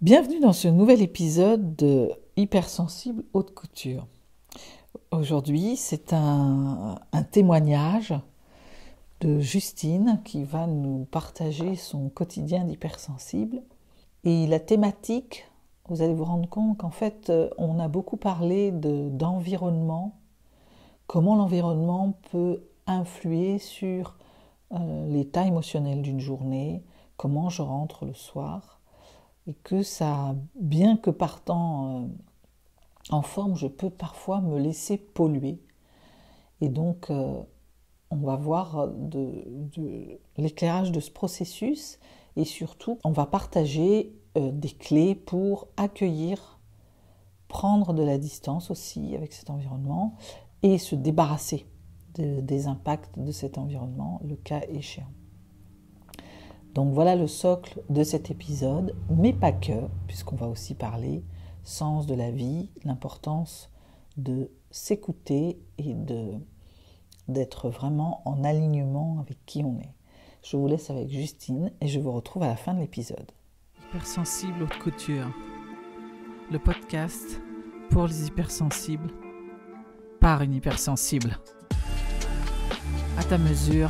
Bienvenue dans ce nouvel épisode de Hypersensible Haute Couture. Aujourd'hui, c'est un témoignage de Justine qui va nous partager son quotidien d'hypersensible. Et la thématique, vous allez vous rendre compte qu'en fait, on a beaucoup parlé d'environnement, comment l'environnement peut influer sur l'état émotionnel d'une journée, comment je rentre le soir. Et que ça, bien que partant en forme, je peux parfois me laisser polluer. Et donc, on va voir l'éclairage de ce processus et surtout, on va partager des clés pour accueillir, prendre de la distance aussi avec cet environnement et se débarrasser des impacts de cet environnement, le cas échéant. Donc voilà le socle de cet épisode, mais pas que, puisqu'on va aussi parler sens de la vie, l'importance de s'écouter et d'être vraiment en alignement avec qui on est. Je vous laisse avec Justine et je vous retrouve à la fin de l'épisode. Hypersensible haute couture, le podcast pour les hypersensibles, par une hypersensible. À ta mesure,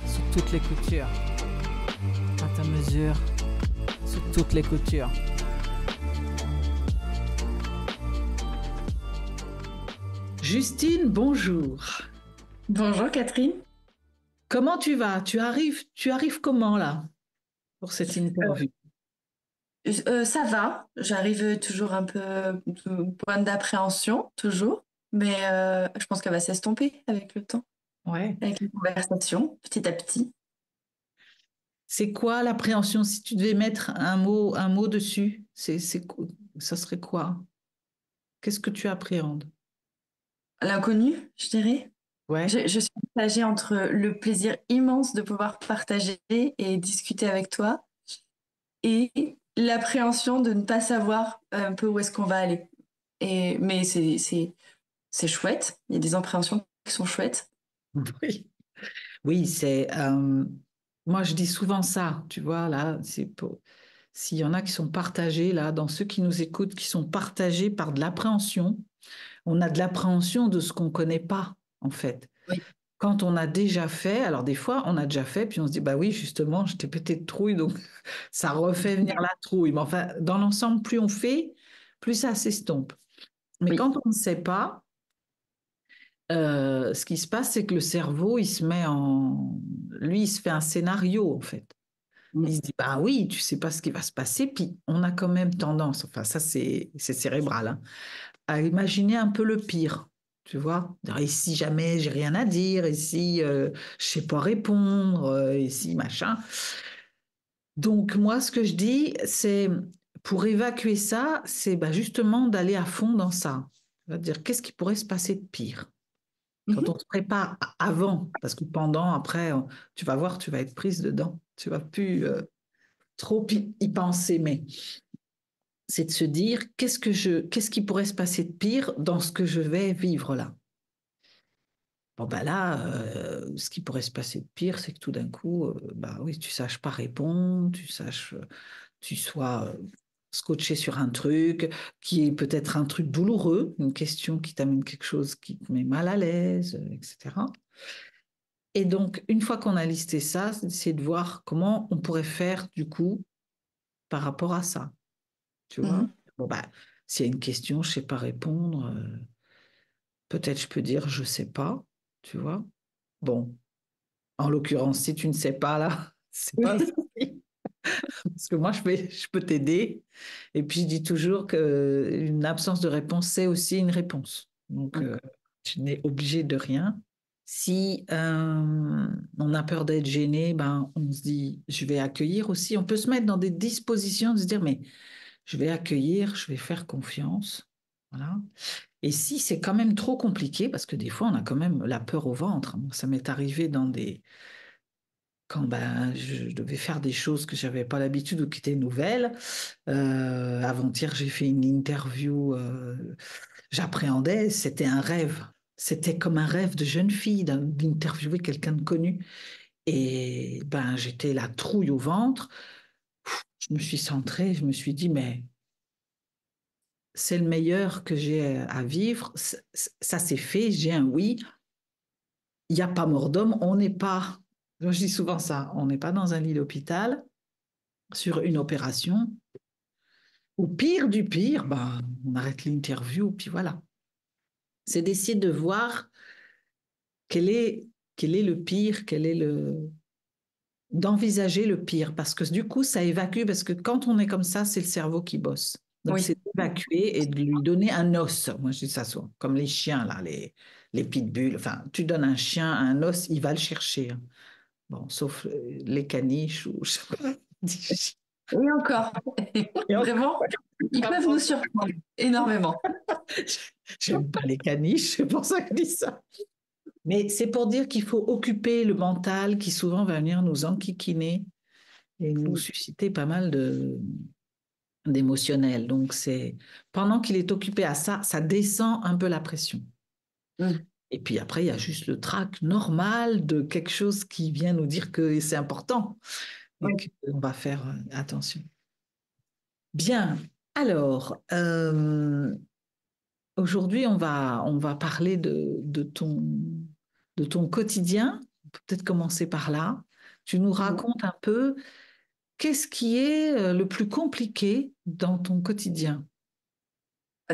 sur toutes les coutures. À ta mesure, sur toutes les coutures. Justine, bonjour. Bonjour Catherine. Comment tu vas? Tu arrives comment là pour cette interview? Ça va, j'arrive toujours un peu point d'appréhension, toujours, mais je pense qu'elle va s'estomper avec le temps, Ouais. avec les conversations, petit à petit. C'est quoi l'appréhension? Si tu devais mettre un mot dessus, ça serait quoi? Qu'est-ce que tu appréhendes? L'inconnu, je dirais. Ouais. Je suis partagée entre le plaisir immense de pouvoir partager et discuter avec toi et l'appréhension de ne pas savoir un peu où est-ce qu'on va aller. Mais c'est chouette, il y a des appréhensions qui sont chouettes. Oui. Oui, moi je dis souvent ça, tu vois, là, s'il y en a qui sont partagés, là, dans ceux qui nous écoutent, qui sont partagés par de l'appréhension, on a de l'appréhension de ce qu'on ne connaît pas, en fait. Oui. Quand on a déjà fait, alors des fois, on a déjà fait, puis on se dit, bah oui, justement, j'étais pété de trouille, donc ça refait venir la trouille. Mais enfin, dans l'ensemble, plus on fait, plus ça s'estompe. Mais Oui. quand on ne sait pas, ce qui se passe, c'est que le cerveau, lui, il se fait un scénario, en fait. Il se dit, bah oui, tu sais pas ce qui va se passer, puis on a quand même tendance, enfin ça c'est cérébral, hein, à imaginer un peu le pire, tu vois. Et si jamais j'ai rien à dire, et si je sais pas répondre, et si machin. Donc moi, ce que je dis, c'est pour évacuer ça, c'est bah, justement d'aller à fond dans ça. C'est-à-dire, qu'est-ce qui pourrait se passer de pire? Quand Mhm. on se prépare avant, parce que pendant, après, tu vas voir, tu vas être prise dedans. Tu vas plus trop y penser, mais c'est de se dire qu'est-ce qui pourrait se passer de pire dans ce que je vais vivre là. Bon ben là, ce qui pourrait se passer de pire, c'est que tout d'un coup, bah oui, tu saches pas répondre, tu sois scotché sur un truc qui est peut-être un truc douloureux, une question qui t'amène quelque chose qui te met mal à l'aise, etc. Et donc, une fois qu'on a listé ça, c'est de voir comment on pourrait faire du coup par rapport à ça. Tu vois? Mhm. Bon, bah, s'il y a une question, je sais pas répondre, peut-être je peux dire je sais pas, tu vois? Bon, en l'occurrence, si tu ne sais pas là, c'est pas un souci. Parce que moi, je peux t'aider. Et puis, je dis toujours qu'une absence de réponse, c'est aussi une réponse. Donc, tu n'es obligé de rien. Si on a peur d'être gêné, ben, on se dit, je vais accueillir aussi. On peut se mettre dans des dispositions de se dire, mais je vais accueillir, je vais faire confiance. Voilà. Et si c'est quand même trop compliqué, parce que des fois, on a quand même la peur au ventre. Moi, ça m'est arrivé quand ben, je devais faire des choses que j'avais pas l'habitude ou qui étaient nouvelles. Avant-hier, j'ai fait une interview. J'appréhendais, c'était un rêve. C'était comme un rêve de jeune fille d'interviewer quelqu'un de connu. Et ben, j'étais la trouille au ventre. je me suis centrée, je me suis dit, mais c'est le meilleur que j'ai à vivre. Ça c'est fait, j'ai un oui. Il n'y a pas mort d'homme, on n'est pas, je dis souvent ça, on n'est pas dans un lit d'hôpital sur une opération. Ou pire du pire, bah, on arrête l'interview, puis voilà. C'est d'essayer de voir quel est, quel est le pire, d'envisager le pire, parce que du coup, ça évacue, parce que quand on est comme ça, c'est le cerveau qui bosse. Donc, Oui. c'est d'évacuer et de lui donner un os. Moi, je dis ça souvent, comme les chiens, là, les pitbulls. Enfin, tu donnes un chien un os, il va le chercher, hein. Bon, sauf les caniches ou je sais pas. Et encore. Et Vraiment, encore, ils peuvent nous surprendre énormément. j'aime pas les caniches, c'est pour ça que je dis ça. Mais c'est pour dire qu'il faut occuper le mental qui souvent va venir nous enquiquiner et nous susciter pas mal d'émotionnel. Donc c'est pendant qu'il est occupé à ça, ça descend un peu la pression. Mm. Et puis après, il y a juste le trac normal de quelque chose qui vient nous dire que c'est important et Oui. qu'on va faire attention. Bien. Alors, aujourd'hui, on va parler de ton quotidien. On peut peut-être commencer par là. Tu nous racontes un peu qu'est-ce qui est le plus compliqué dans ton quotidien.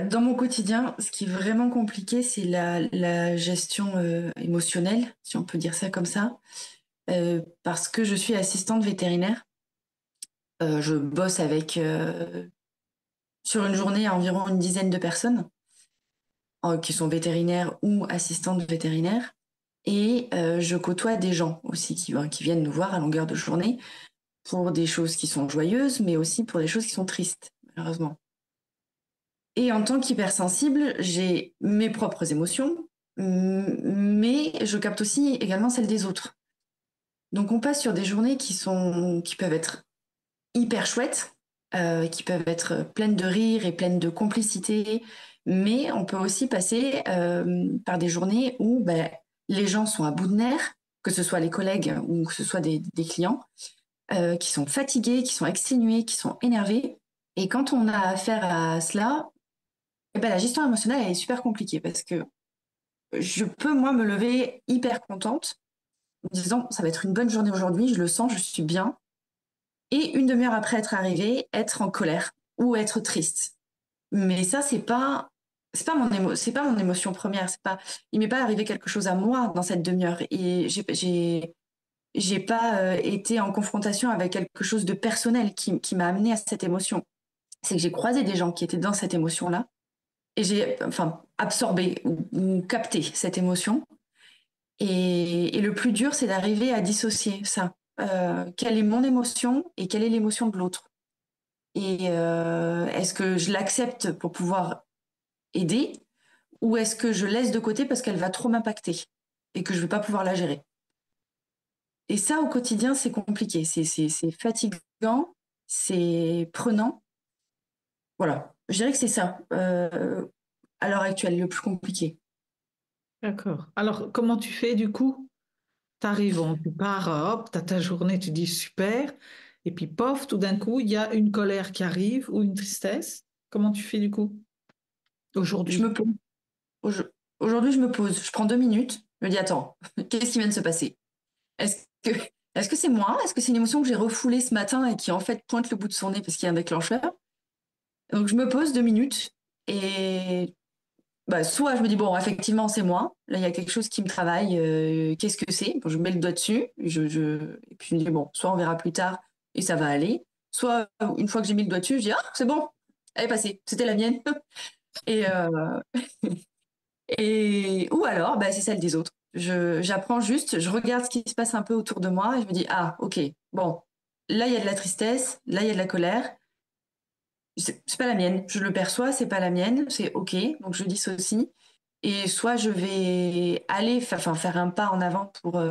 Dans mon quotidien, ce qui est vraiment compliqué, c'est la gestion émotionnelle, si on peut dire ça comme ça, parce que je suis assistante vétérinaire. Je bosse avec, sur une journée, environ une dizaine de personnes qui sont vétérinaires ou assistantes vétérinaires. Et je côtoie des gens aussi qui viennent nous voir à longueur de journée pour des choses qui sont joyeuses, mais aussi pour des choses qui sont tristes, malheureusement. Et en tant qu'hypersensible, j'ai mes propres émotions, mais je capte aussi également celles des autres. Donc on passe sur des journées qui peuvent être hyper chouettes, qui peuvent être pleines de rire et pleines de complicité, mais on peut aussi passer par des journées où ben, les gens sont à bout de nerfs, que ce soit les collègues ou que ce soit des clients, qui sont fatigués, qui sont exténués, qui sont énervés. Et quand on a affaire à cela, eh ben, la gestion émotionnelle elle est super compliquée parce que je peux, moi, me lever hyper contente en me disant ça va être une bonne journée aujourd'hui, je le sens, je suis bien. Et une demi-heure après être arrivée, être en colère ou être triste. Mais ça, c'est pas mon émotion première. Il m'est pas arrivé quelque chose à moi dans cette demi-heure. Et j'ai pas été en confrontation avec quelque chose de personnel qui m'a amené à cette émotion. C'est que j'ai croisé des gens qui étaient dans cette émotion-là et j'ai enfin absorbé ou capté cette émotion. Et le plus dur, c'est d'arriver à dissocier ça. Quelle est mon émotion et quelle est l'émotion de l'autre? Et est-ce que je l'accepte pour pouvoir aider ou est-ce que je laisse de côté parce qu'elle va trop m'impacter et que je ne vais pas pouvoir la gérer? Et ça, au quotidien, c'est compliqué. C'est fatigant, c'est prenant. Voilà, je dirais que c'est ça, à l'heure actuelle, le plus compliqué. D'accord. Alors, comment tu fais du coup? T'arrives, tu pars, hop, t'as ta journée, tu dis super, et puis pof, tout d'un coup, il y a une colère qui arrive ou une tristesse. Comment tu fais du coup Je me aujourd'hui? pose. Aujo- Aujourd'hui, je me pose, je prends 2 minutes, je me dis, attends, qu'est-ce qui vient de se passer? Est-ce que est-ce que c'est moi? Est-ce que c'est une émotion que j'ai refoulée ce matin et qui en fait pointe le bout de son nez parce qu'il y a un déclencheur? Donc je me pose 2 minutes et bah, soit je me dis bon effectivement c'est moi, là il y a quelque chose qui me travaille, qu'est-ce que c'est? Bon, je mets le doigt dessus, et puis je me dis bon soit on verra plus tard et ça va aller, soit une fois que j'ai mis le doigt dessus je dis ah c'est bon, elle est passée, c'était la mienne et et ou alors bah, c'est celle des autres. J'apprends juste, je regarde ce qui se passe un peu autour de moi et je me dis ah ok bon là il y a de la tristesse, là il y a de la colère. C'est pas la mienne. Je le perçois, c'est pas la mienne, c'est ok. Donc je dissocie. Et soit je vais aller, enfin faire un pas en avant pour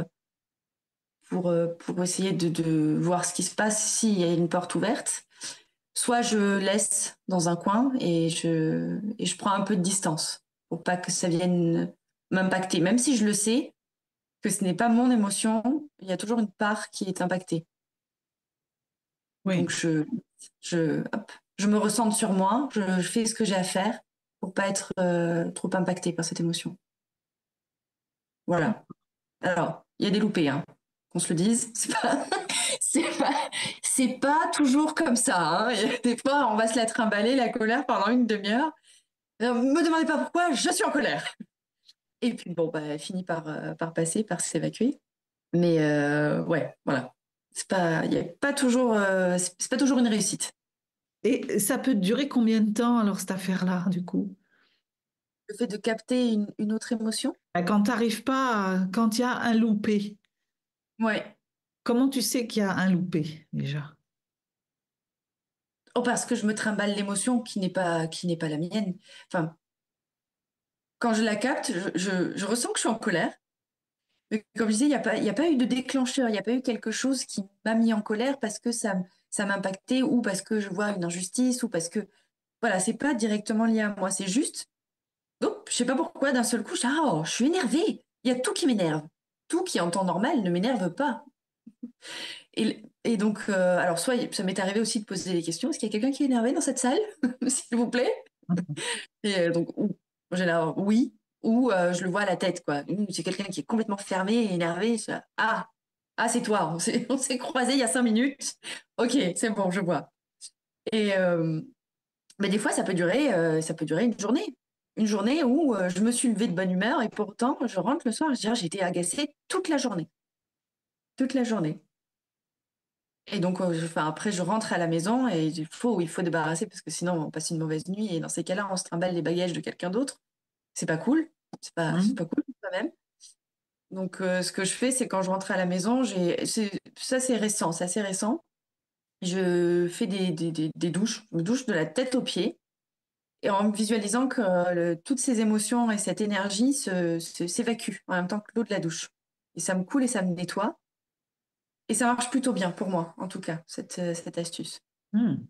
essayer de voir ce qui se passe s'il y a une porte ouverte. Soit je laisse dans un coin et je prends un peu de distance pour pas que ça vienne m'impacter. Même si je le sais que ce n'est pas mon émotion, il y a toujours une part qui est impactée. Donc Oui, Hop, je me recentre sur moi, je fais ce que j'ai à faire pour pas être trop impactée par cette émotion. Voilà. Alors, il y a des loupés, hein, qu'on se le dise. C'est pas, c'est pas toujours comme ça. Hein. Il y a des fois, on va se la trimballer, la colère, pendant une demi-heure. Me demandez pas pourquoi, je suis en colère. Et puis, bon, bah, elle finit par passer, par s'évacuer. Mais ouais, voilà. Il y a pas toujours, c'est pas toujours une réussite. Et ça peut durer combien de temps alors cette affaire-là, du coup? Le fait de capter une autre émotion. Quand t'arrives pas, quand il y a un loupé, Ouais. comment tu sais qu'il y a un loupé déjà? Oh, parce que je me trimballe l'émotion qui n'est pas la mienne. Enfin, quand je la capte, je ressens que je suis en colère. Mais comme je disais, il y a pas eu de déclencheur, il n'y a pas eu quelque chose qui m'a mis en colère parce que ça m'impactait ou parce que je vois une injustice ou parce que, voilà, c'est pas directement lié à moi. C'est juste, oh, je sais pas pourquoi, d'un seul coup, je suis énervée. Il y a tout qui m'énerve. Tout qui, en temps normal, ne m'énerve pas. Et donc, alors, soit ça m'est arrivé aussi de poser des questions. Est-ce qu'il y a quelqu'un qui est énervé dans cette salle, s'il vous plaît? Et donc, en général, oui, ou je le vois à la tête, quoi. C'est quelqu'un qui est complètement fermé et énervé. C'est toi, on s'est croisés il y a 5 minutes. Ok, c'est bon, je vois. Et mais des fois, ça peut durer une journée. Une journée où je me suis levée de bonne humeur et pourtant, je rentre le soir, je dis, ah, j'ai été agacée toute la journée. Toute la journée. Et donc, enfin, après, je rentre à la maison et il faut débarrasser parce que sinon, on passe une mauvaise nuit. Et dans ces cas-là, on se trimballe les bagages de quelqu'un d'autre. C'est pas cool. C'est Hum. pas cool quand même. Donc, ce que je fais, c'est quand je rentre à la maison, ça, c'est récent, c'est assez récent. Je fais des douches. Je me douche de la tête aux pieds et en me visualisant que toutes ces émotions et cette énergie s'évacuent en même temps que l'eau de la douche. Et ça me coule et ça me nettoie. Et ça marche plutôt bien pour moi, en tout cas, cette astuce. Hum.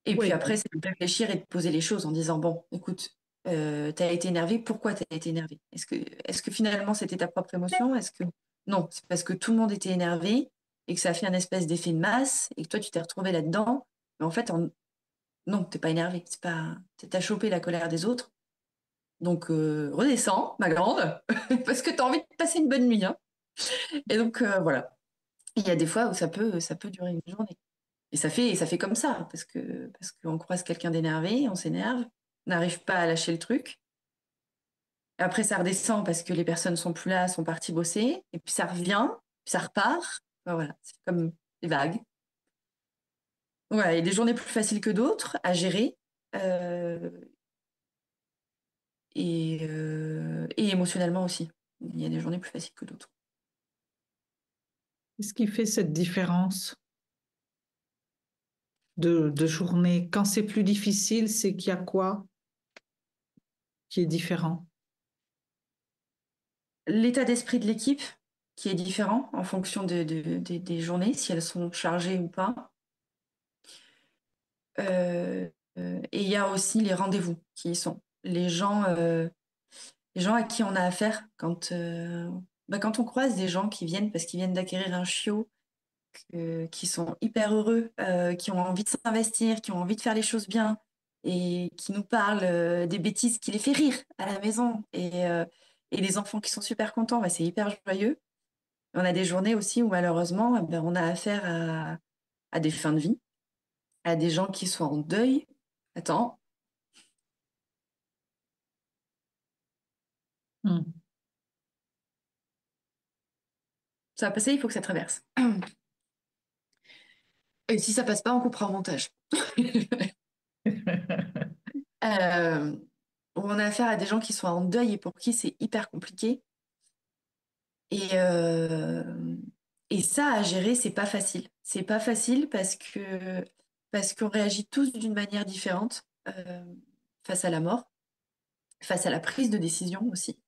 Et puis Oui. après, c'est de réfléchir et de poser les choses en disant, bon, écoute, t'as été énervé, pourquoi t'as été énervé? Est-ce que finalement c'était ta propre émotion? Est-ce que non, c'est parce que tout le monde était énervé et que ça a fait un espèce d'effet de masse et que toi tu t'es retrouvé là-dedans. Mais en fait, non, t'es pas énervé, c'est pas, t'as chopé la colère des autres. Donc redescends, ma grande, parce que t'as envie de passer une bonne nuit, hein. Et donc voilà. Il y a des fois où ça peut durer une journée. Et ça fait comme ça, parce qu'on croise quelqu'un d'énervé, on s'énerve, on n'arrive pas à lâcher le truc. Après, ça redescend parce que les personnes sont plus là, sont parties bosser, et puis ça revient, puis ça repart. Enfin, voilà, c'est comme des vagues. Voilà, il y a des journées plus faciles que d'autres à gérer, euh, et émotionnellement aussi. Il y a des journées plus faciles que d'autres. Qu'est-ce qui fait cette différence de journée? Quand c'est plus difficile, c'est qu'il y a quoi qui est différent? L'état d'esprit de l'équipe, qui est différent en fonction des journées, si elles sont chargées ou pas. Euh, et il y a aussi les rendez-vous qui y sont. Les gens à qui on a affaire quand on croise des gens qui viennent parce qu'ils viennent d'acquérir un chiot, qui sont hyper heureux, qui ont envie de s'investir, qui ont envie de faire les choses bien et qui nous parlent des bêtises qui les fait rire à la maison et les enfants qui sont super contents, bah, c'est hyper joyeux. On a des journées aussi où malheureusement, ben, on a affaire à des fins de vie, à des gens qui sont en deuil. Attends, Hum. ça va passer, il faut que ça traverse. Et si ça passe pas, on coupera au montage. Euh, où on a affaire à des gens qui sont en deuil et pour qui c'est hyper compliqué. Et, euh, et ça, à gérer, c'est pas facile. C'est pas facile parce qu'on réagit tous d'une manière différente face à la mort, face à la prise de décision aussi.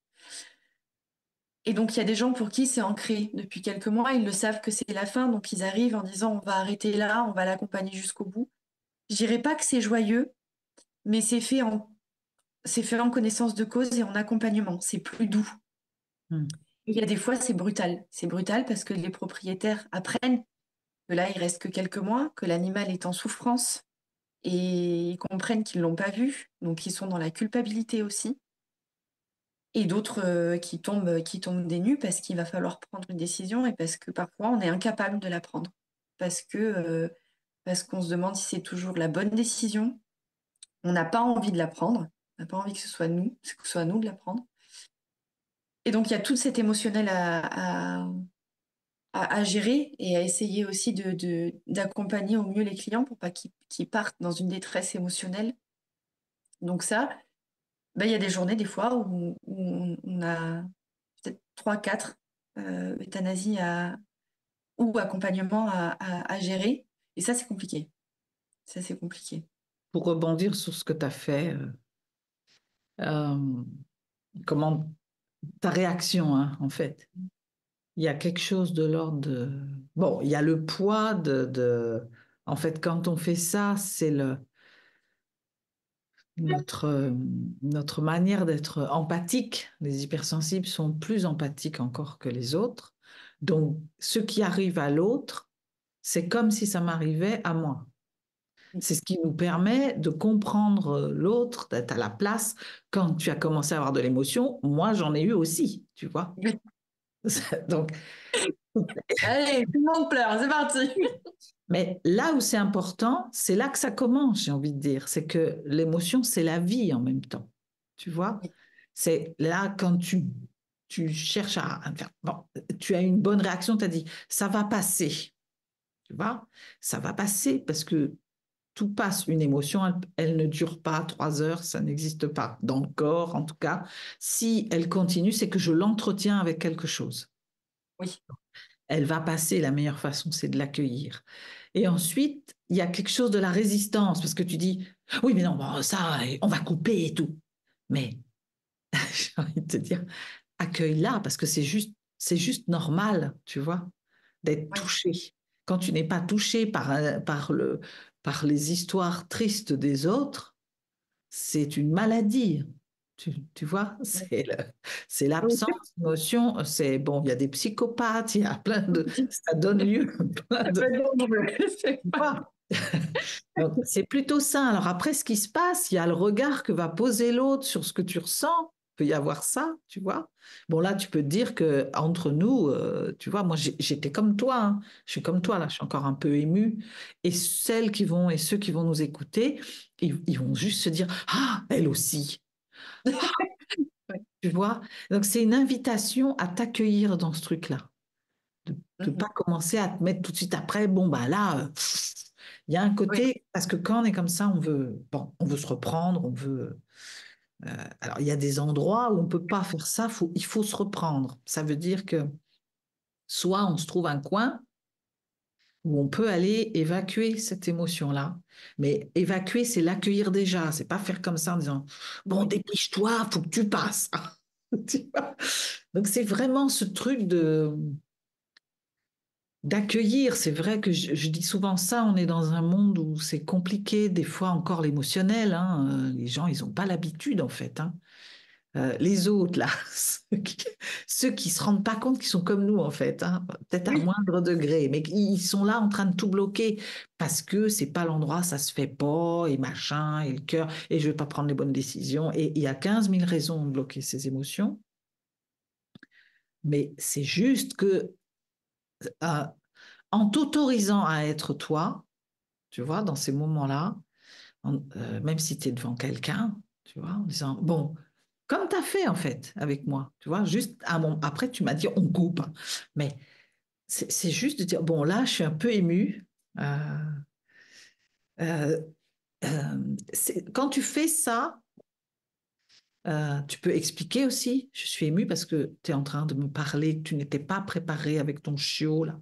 Et donc, il y a des gens pour qui c'est ancré depuis quelques mois, ils le savent que c'est la fin, donc ils arrivent en disant on va arrêter là, on va l'accompagner jusqu'au bout. Je dirais pas que c'est joyeux, mais c'est fait en connaissance de cause et en accompagnement. C'est plus doux. Hum. Il y a des fois, c'est brutal. C'est brutal parce que les propriétaires apprennent que là, il reste que quelques mois, que l'animal est en souffrance et ils comprennent qu'ils l'ont pas vu, donc ils sont dans la culpabilité aussi. Et d'autres qui tombent des nues parce qu'il va falloir prendre une décision et parce que parfois on est incapable de la prendre. Parce qu'on se demande si c'est toujours la bonne décision. On n'a pas envie de la prendre. On n'a pas envie que ce soit nous, que ce soit à nous de la prendre. Et donc il y a tout cet émotionnel à gérer et à essayer aussi d'accompagner au mieux les clients pour pas qu'ils partent dans une détresse émotionnelle. Donc ça, ben, il y a des journées, des fois, où on a peut-être 3, 4 euthanasies ou accompagnements à gérer. Et ça, c'est compliqué. Ça, c'est compliqué. Pour rebondir sur ce que tu as fait, euh, comment ta réaction, hein, en fait. Il y a quelque chose de l'ordre de... Bon, il y a le poids En fait, quand on fait ça, c'est notre manière d'être empathique. Les hypersensibles sont plus empathiques encore que les autres. Donc, ce qui arrive à l'autre, c'est comme si ça m'arrivait à moi. C'est ce qui nous permet de comprendre l'autre, d'être à la place. Quand tu as commencé à avoir de l'émotion, moi, j'en ai eu aussi, tu vois. Oui. Donc, Allez, tout le monde pleure, c'est parti. mais là où c'est important, c'est là que ça commence, j'ai envie de dire. C'est que l'émotion, c'est la vie en même temps. Tu vois? Oui. C'est là quand tu cherches à faire. Bon, tu as une bonne réaction, tu as dit, ça va passer. Tu vois? Ça va passer parce que tout passe. Une émotion, elle ne dure pas 3 heures, ça n'existe pas. Dans le corps, en tout cas. Si elle continue, c'est que je l'entretiens avec quelque chose. Oui. Elle va passer, la meilleure façon, c'est de l'accueillir. Et ensuite, il y a quelque chose de la résistance, parce que tu dis, oui, mais non, bon, ça, on va couper et tout. Mais j'ai envie de te dire, accueille-la, parce que c'est juste normal, tu vois, d'être Oui. touché. Quand tu n'es pas touché par les histoires tristes des autres, c'est une maladie. Tu vois, c'est l'absence d'émotion. C'est bon, il y a des psychopathes, il y a plein de, ça donne lieu à plein Ça de, peut être dangereux. C'est tu pas- vois. Donc, c'est plutôt ça. Alors après, ce qui se passe, il y a le regard que va poser l'autre sur ce que tu ressens. Il peut y avoir ça, tu vois. Bon, là, tu peux te dire que entre nous, tu vois, moi, j'étais comme toi, hein. Je suis comme toi, là, je suis encore un peu émue. Et celles qui vont et ceux qui vont nous écouter, ils vont juste se dire, ah, elle aussi. Ouais. Tu vois? Donc, c'est une invitation à t'accueillir dans ce truc-là. De ne pas Mhm. commencer à te mettre tout de suite après, bon, bah là, il y a un Oui. côté, parce que quand on est comme ça, bon, on veut se reprendre, alors, il y a des endroits où on peut pas faire ça, il faut se reprendre. Ça veut dire que soit on se trouve un coin où on peut aller évacuer cette émotion-là. Mais évacuer, c'est l'accueillir déjà. C'est pas faire comme ça en disant, bon, Oui. dépêche-toi, faut que tu passes. Tu vois. Donc, c'est vraiment ce truc d'accueillir. C'est vrai que je dis souvent ça, on est dans un monde où c'est compliqué, des fois encore l'émotionnel, hein. Les gens, ils n'ont pas l'habitude, en fait, hein. Les autres, là, ceux qui se rendent pas compte qu'ils sont comme nous, en fait, hein, peut-être à Oui. moindre degré, mais ils sont là en train de tout bloquer parce que c'est pas l'endroit, ça se fait pas, et machin, et le cœur, et je vais pas prendre les bonnes décisions. Et il y a 15 000 raisons de bloquer ces émotions, mais c'est juste que euh, en t'autorisant à être toi, tu vois, dans ces moments-là, même si tu es devant quelqu'un, tu vois, en disant, bon, comme tu as fait en fait avec moi, tu vois, juste après tu m'as dit on coupe, hein. Mais c'est juste de dire, bon là, je suis un peu émue. Euh, euh, quand tu fais ça, tu peux expliquer aussi, je suis émue parce que tu es en train de me parler, tu n'étais pas préparé avec ton chiot là.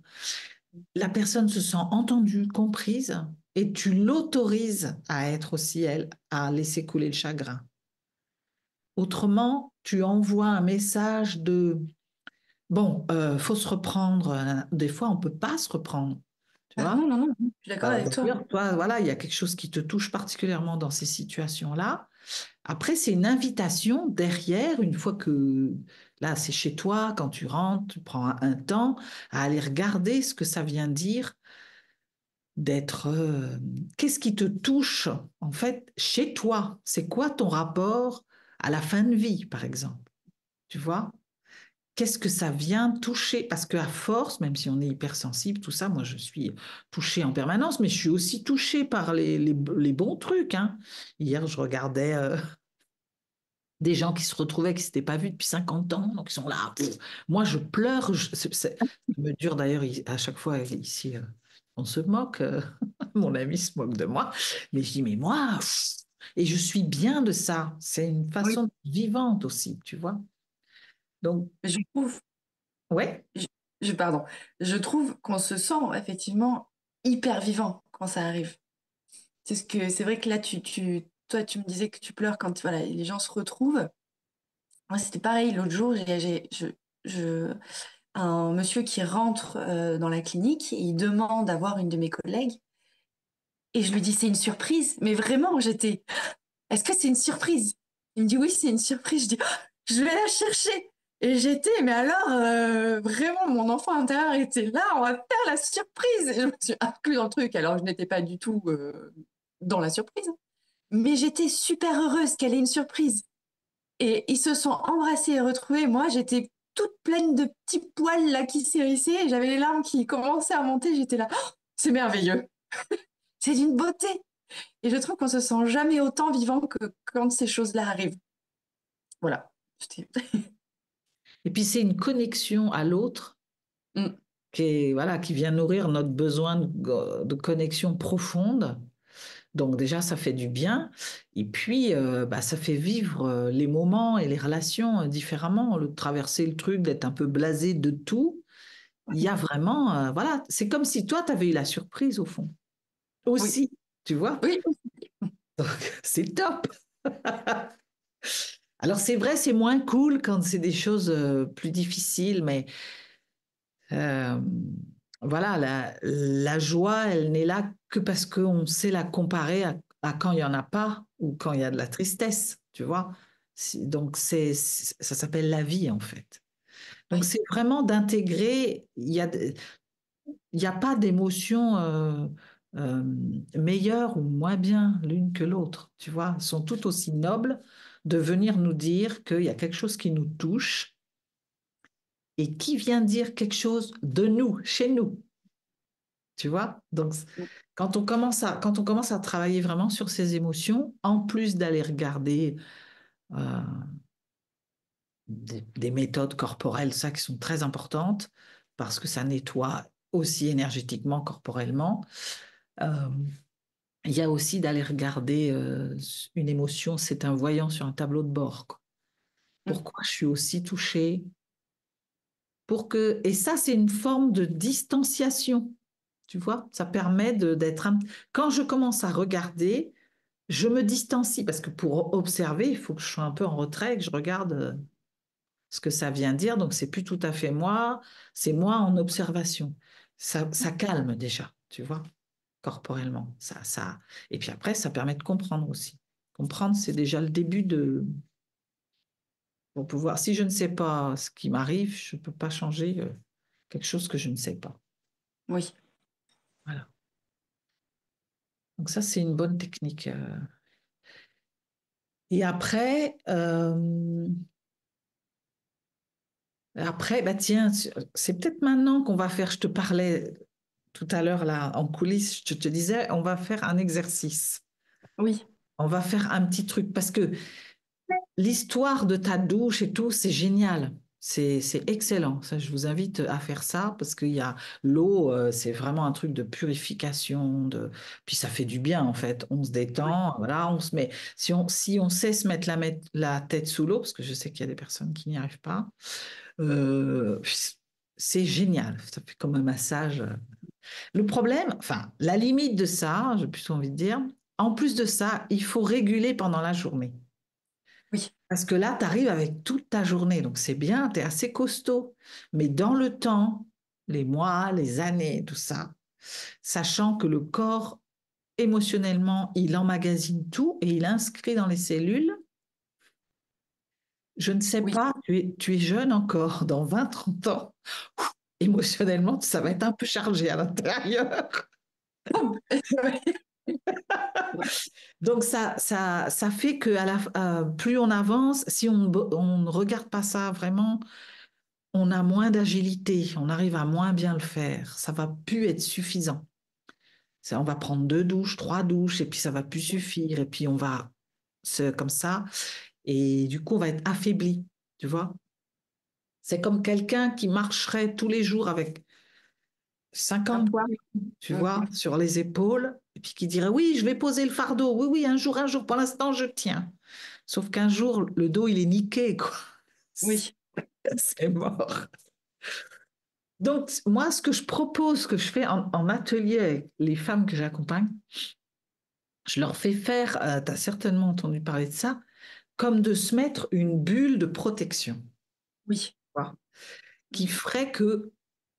La personne se sent entendue, comprise, et tu l'autorises à être aussi elle, à laisser couler le chagrin. Autrement, tu envoies un message de bon, faut se reprendre. Des fois, on peut pas se reprendre, tu Ah vois. non, non, non, je suis d'accord avec toi. D'ailleurs, toi, voilà, il y a quelque chose qui te touche particulièrement dans ces situations-là. Après, c'est une invitation derrière, une fois que là, c'est chez toi, quand tu rentres, tu prends un temps à aller regarder ce que ça vient dire. d'être... qu'est-ce qui te touche, en fait, chez toi? C'est quoi ton rapport à la fin de vie, par exemple? Tu vois? Qu'est-ce que ça vient toucher? Parce qu'à force, même si on est hypersensible, tout ça, moi je suis touchée en permanence, mais je suis aussi touchée par les bons trucs, hein. Hier, je regardais des gens qui se retrouvaient, qui ne s'étaient pas vus depuis 50 ans, donc ils sont là. Pff. Moi, je pleure. Ça me dure d'ailleurs à chaque fois ici, on se moque. Mon ami se moque de moi. Mais je dis, mais moi, pff, et je suis bien de ça. C'est une Oui, façon vivante aussi, tu vois. Donc, je trouve, ouais. je, pardon, je trouve qu'on se sent effectivement hyper vivant quand ça arrive. C'est vrai que là, toi, tu me disais que tu pleures quand voilà, les gens se retrouvent. Moi, c'était pareil. L'autre jour, un monsieur qui rentre dans la clinique et il demande à voir une de mes collègues. Et je lui dis, c'est une surprise. Mais vraiment, est-ce que c'est une surprise? Il me dit, oui, c'est une surprise. Je dis, oh, je vais la chercher. Et mais alors, vraiment, mon enfant intérieur était là, on va faire la surprise. Et je me suis inclus dans le truc. Alors, je n'étais pas du tout dans la surprise. Mais j'étais super heureuse qu'elle ait une surprise. Et ils se sont embrassés et retrouvés. Moi, j'étais toute pleine de petits poils là qui s'hérissaient. Et j'avais les larmes qui commençaient à monter. J'étais là, oh, c'est merveilleux. C'est d'une beauté. Et je trouve qu'on se sent jamais autant vivant que quand ces choses-là arrivent. Voilà. Et puis, c'est une connexion à l'autre Mm. voilà, qui vient nourrir notre besoin de connexion profonde. Donc déjà, ça fait du bien. Et puis, bah, ça fait vivre les moments et les relations différemment. Au lieu de traverser le truc, d'être un peu blasé de tout, il y a vraiment, voilà, c'est comme si toi, tu avais eu la surprise au fond. Oui, Aussi, tu vois. oui, Donc, c'est top. Alors, c'est vrai, c'est moins cool quand c'est des choses plus difficiles, mais Euh, voilà, la joie, elle n'est là que parce qu'on sait la comparer à quand il n'y en a pas ou quand il y a de la tristesse, tu vois. Donc, ça s'appelle la vie, en fait. Donc, oui, c'est vraiment d'intégrer, il y a pas d'émotion euh, meilleure ou moins bien l'une que l'autre, tu vois. Elles sont toutes aussi nobles de venir nous dire qu'il y a quelque chose qui nous touche et qui vient dire quelque chose de nous, chez nous. Tu vois? Donc, quand on commence à travailler vraiment sur ces émotions, en plus d'aller regarder euh, des méthodes corporelles, ça qui sont très importantes, parce que ça nettoie aussi énergétiquement, corporellement, euh, il y a aussi d'aller regarder une émotion, c'est un voyant sur un tableau de bord, quoi. mm, Pourquoi je suis aussi touchée? Et ça, c'est une forme de distanciation. Tu vois, ça permet d'être Quand je commence à regarder, je me distancie parce que pour observer, il faut que je sois un peu en retrait, que je regarde ce que ça vient dire. Donc, c'est plus tout à fait moi, c'est moi en observation. Ça calme déjà, tu vois, corporellement. Et puis après, ça permet de comprendre aussi. Comprendre, c'est déjà le début pour pouvoir. Si je ne sais pas ce qui m'arrive, je ne peux pas changer quelque chose que je ne sais pas. oui, Voilà. Donc ça, c'est une bonne technique. Et après, bah tiens, c'est peut-être maintenant qu'on va faire, je te parlais tout à l'heure là en coulisses, je te disais, on va faire un exercice. oui, On va faire un petit truc parce que l'histoire de ta douche et tout, c'est génial. C'est excellent. Ça, je vous invite à faire ça parce qu'il y a l'eau, c'est vraiment un truc de purification, puis ça fait du bien en fait. On se oui, détend, voilà, on se met. Si on sait se mettre la tête sous l'eau, parce que je sais qu'il y a des personnes qui n'y arrivent pas, euh, c'est génial. Ça fait comme un massage. Le problème, enfin, la limite de ça, j'ai plutôt envie de dire, en plus de ça, il faut réguler pendant la journée. oui, Parce que là, tu arrives avec toute ta journée, donc c'est bien, tu es assez costaud. Mais dans le temps, les mois, les années, tout ça, sachant que le corps, émotionnellement, il emmagasine tout et il inscrit dans les cellules, je ne sais oui, pas, tu es jeune encore, dans 20 30 ans, émotionnellement, ça va être un peu chargé à l'intérieur. Donc ça fait que plus on avance, si on ne regarde pas ça vraiment, on a moins d'agilité, on arrive à moins bien le faire. Ça va plus être suffisant. On va prendre 2 douches, 3 douches, et puis ça va plus suffire, et puis on va comme ça, et du coup on va être affaibli, tu vois. C'est comme quelqu'un qui marcherait tous les jours avec Un 50 poids. tu vois, sur les épaules, et puis qui dirait, oui, je vais poser le fardeau, oui, oui, un jour, pour l'instant, je tiens. Sauf qu'un jour, le dos, il est niqué, quoi. Oui. C'est mort. Donc, moi, ce que je propose, ce que je fais en atelier avec les femmes que j'accompagne, je leur fais faire, tu as certainement entendu parler de ça, comme de se mettre une bulle de protection. Oui. Voilà. Qui ferait que,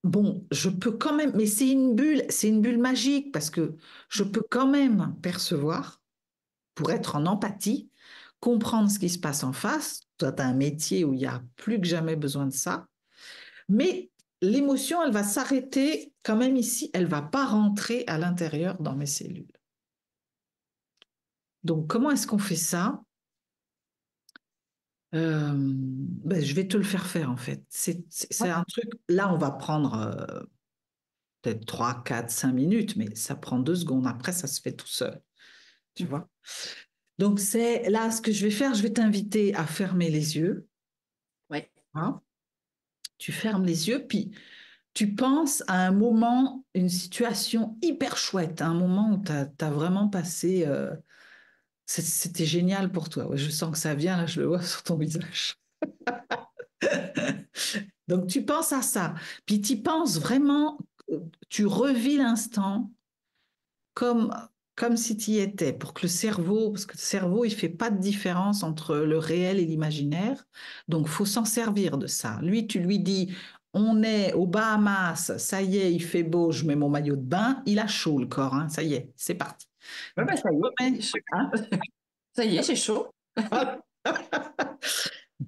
bon, je peux quand même, mais c'est une bulle magique parce que je peux quand même percevoir, pour être en empathie, comprendre ce qui se passe en face. Toi, tu as un métier où il y a plus que jamais besoin de ça, mais l'émotion, elle va s'arrêter quand même ici, elle va pas rentrer à l'intérieur dans mes cellules. Donc, comment est-ce qu'on fait ça? Ben, je vais te le faire faire en fait. C'est un truc, là on va prendre peut-être 3, 4, 5 minutes, mais ça prend 2 secondes. Après, ça se fait tout seul, tu vois. Donc, c'est là ce que je vais faire. Je vais t'inviter à fermer les yeux. Ouais. Hein. Tu fermes les yeux, puis tu penses à un moment, une situation hyper chouette, un moment où tu as, vraiment passé. C'était génial pour toi. Ouais, je sens que ça vient, là, je le vois sur ton visage. Donc, tu penses à ça. Puis, tu penses vraiment, tu revis l'instant comme, comme si tu y étais, pour que le cerveau, parce que le cerveau, il fait pas de différence entre le réel et l'imaginaire, donc faut s'en servir de ça. Lui, tu lui dis, on est aux Bahamas, ça y est, il fait beau, je mets mon maillot de bain, il a chaud le corps, hein, ça y est, c'est parti. Ouais, Donc, bah, ça y est, remets- c'est chaud. hein, Ça y est, c'est chaud.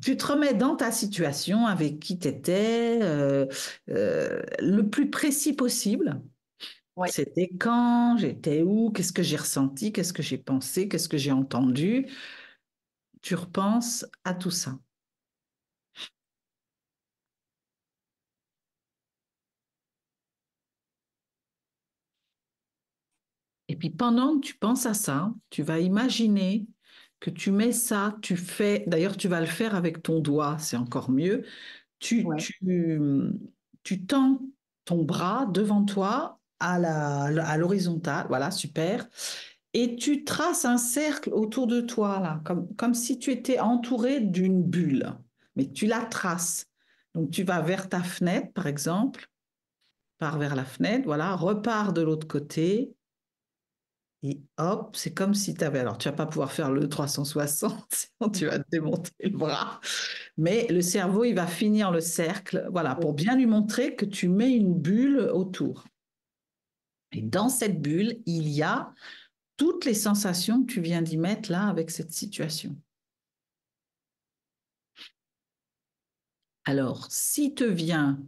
tu te remets dans ta situation avec qui tu étais, le plus précis possible. Ouais. C'était quand, j'étais où, qu'est-ce que j'ai ressenti, qu'est-ce que j'ai pensé, qu'est-ce que j'ai entendu. Tu repenses à tout ça. Et puis pendant que tu penses à ça, tu vas imaginer que tu mets ça, tu fais, d'ailleurs tu vas le faire avec ton doigt, c'est encore mieux. Tu, Ouais. tu, tu tends ton bras devant toi à l'horizontale, voilà, super. Et tu traces un cercle autour de toi, là, comme si tu étais entouré d'une bulle, mais tu la traces. Donc tu vas vers ta fenêtre, par exemple, pars vers la fenêtre, voilà, repars de l'autre côté, et hop, c'est comme si tu avais. Alors tu vas pas pouvoir faire le 360, sinon tu vas te démonter le bras. Mais le cerveau, il va finir le cercle, voilà, pour bien lui montrer que tu mets une bulle autour. Et dans cette bulle, il y a toutes les sensations que tu viens d'y mettre là avec cette situation. Alors, si te vient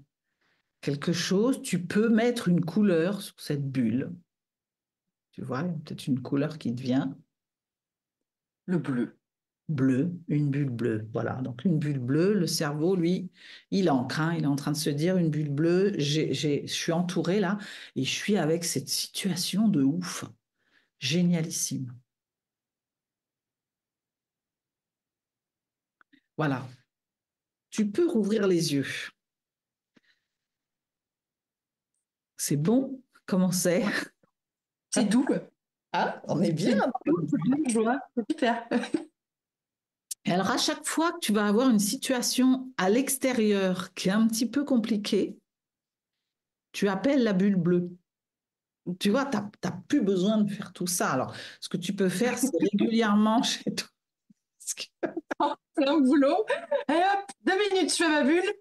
quelque chose, tu peux mettre une couleur sur cette bulle. Tu vois, il y a peut-être une couleur qui te vient. Le bleu. Bleu, une bulle bleue. Voilà, donc une bulle bleue, le cerveau, lui, il ancre, hein, il est en train de se dire une bulle bleue, je suis entouré là et je suis avec cette situation de ouf, génialissime. Voilà, tu peux rouvrir les yeux. C'est bon? Comment c'est? Ouais. C'est doux. Ah, on est bien. C'est doux, c'est doux, joie. C'est super. Et alors, à chaque fois que tu vas avoir une situation à l'extérieur qui est un petit peu compliquée, tu appelles la bulle bleue. Tu vois, tu n'as plus besoin de faire tout ça. Alors, ce que tu peux faire, c'est régulièrement chez toi. Plein de boulot. Et hop, 2 minutes, je fais ma bulle.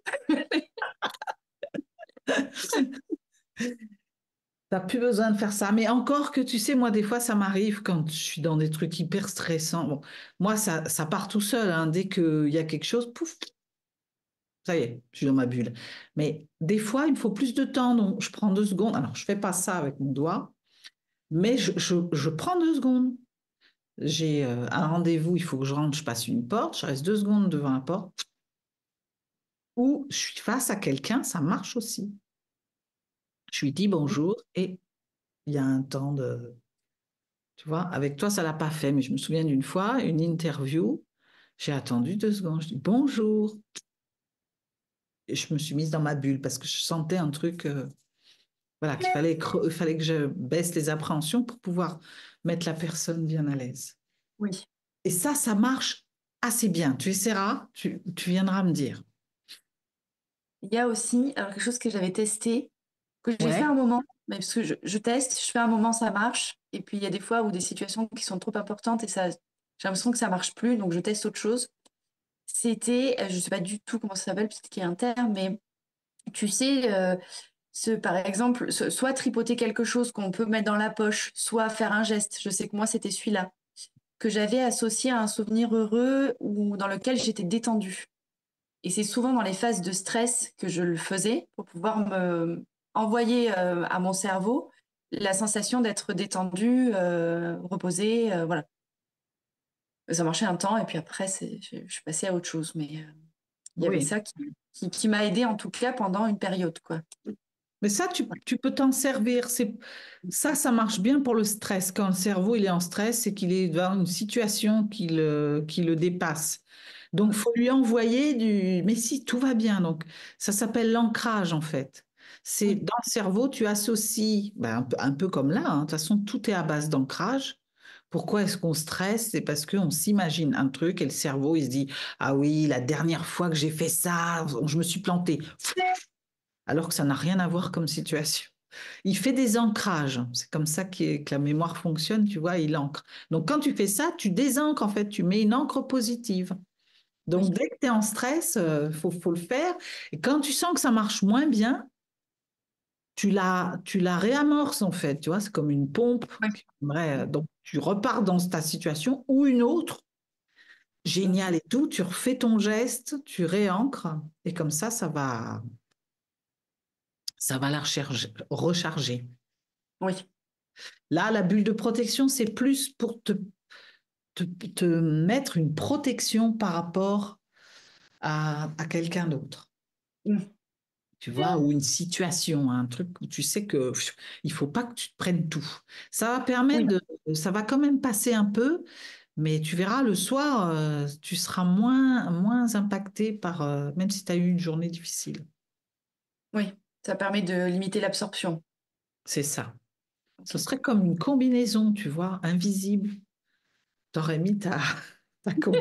T'as plus besoin de faire ça. Mais encore que tu sais, moi, des fois, ça m'arrive quand je suis dans des trucs hyper stressants. Bon, moi, ça part tout seul, hein. Dès qu'il y a quelque chose, pouf, ça y est, je suis dans ma bulle. Mais des fois, il me faut plus de temps. Donc, je prends 2 secondes. Alors, je fais pas ça avec mon doigt. Mais je prends 2 secondes. J'ai un rendez-vous, il faut que je rentre, je passe une porte, je reste 2 secondes devant la porte. Ou je suis face à quelqu'un, ça marche aussi. Je lui dis bonjour et il y a un temps de... Tu vois, avec toi, ça l'a pas fait, mais je me souviens d'une fois, une interview, j'ai attendu 2 secondes, je dis bonjour. Et je me suis mise dans ma bulle parce que je sentais un truc, voilà, fallait que je baisse les appréhensions pour pouvoir mettre la personne bien à l'aise. Oui. Et ça marche assez bien. Tu essaieras, tu viendras me dire. Il y a aussi alors, quelque chose que j'avais testé, que j'ai fait Ouais, un moment, mais parce que je teste, je fais un moment, ça marche. Et puis il y a des fois où des situations qui sont trop importantes et ça, j'ai l'impression que ça marche plus, donc je teste autre chose. C'était, je sais pas du tout comment ça s'appelle, peut-être qu'il y a un terme, mais tu sais, par exemple, soit tripoter quelque chose qu'on peut mettre dans la poche, soit faire un geste. Je sais que moi, c'était celui-là, que j'avais associé à un souvenir heureux ou dans lequel j'étais détendue. Et c'est souvent dans les phases de stress que je le faisais pour pouvoir me envoyer à mon cerveau la sensation d'être détendue, reposée, voilà. Ça marchait un temps et puis après, je suis passée à autre chose. Mais il y avait oui. ça qui m'a aidée en tout cas pendant une période, quoi. Mais ça, tu peux t'en servir. Ça marche bien pour le stress. Quand le cerveau il est en stress, c'est qu'il est dans une situation qui le dépasse. Donc, faut lui envoyer du... Mais si, tout va bien. Donc, ça s'appelle l'ancrage, en fait. C'est Oui, dans le cerveau, tu associes, ben, un peu comme là, hein. De toute façon, tout est à base d'ancrage. Pourquoi est-ce qu'on stresse? C'est parce qu'on s'imagine un truc et le cerveau, il se dit, ah oui, la dernière fois que j'ai fait ça, je me suis planté. Alors que ça n'a rien à voir comme situation. Il fait des ancrages. C'est comme ça que la mémoire fonctionne, tu vois, il ancre. Donc quand tu fais ça, tu désancres en fait, tu mets une encre positive. oui, Donc dès que tu es en stress, faut le faire. Et quand tu sens que ça marche moins bien, tu la réamorces en fait, tu vois, c'est comme une pompe. oui. Donc tu repars dans ta situation ou une autre, génial et tout, tu refais ton geste, tu réancres et comme ça va la recharger. Oui, Là, la bulle de protection, c'est plus pour te mettre une protection par rapport à quelqu'un d'autre, mm, tu vois, ou une situation, un truc où tu sais que il faut pas que tu te prennes tout. Ça va permettre oui, ça va quand même passer un peu, mais tu verras le soir, tu seras moins impacté par, même si tu as eu une journée difficile. oui. Ça permet de limiter l'absorption. C'est ça. Ce Ok. serait comme une combinaison, tu vois, invisible. T'aurais mis ta combi.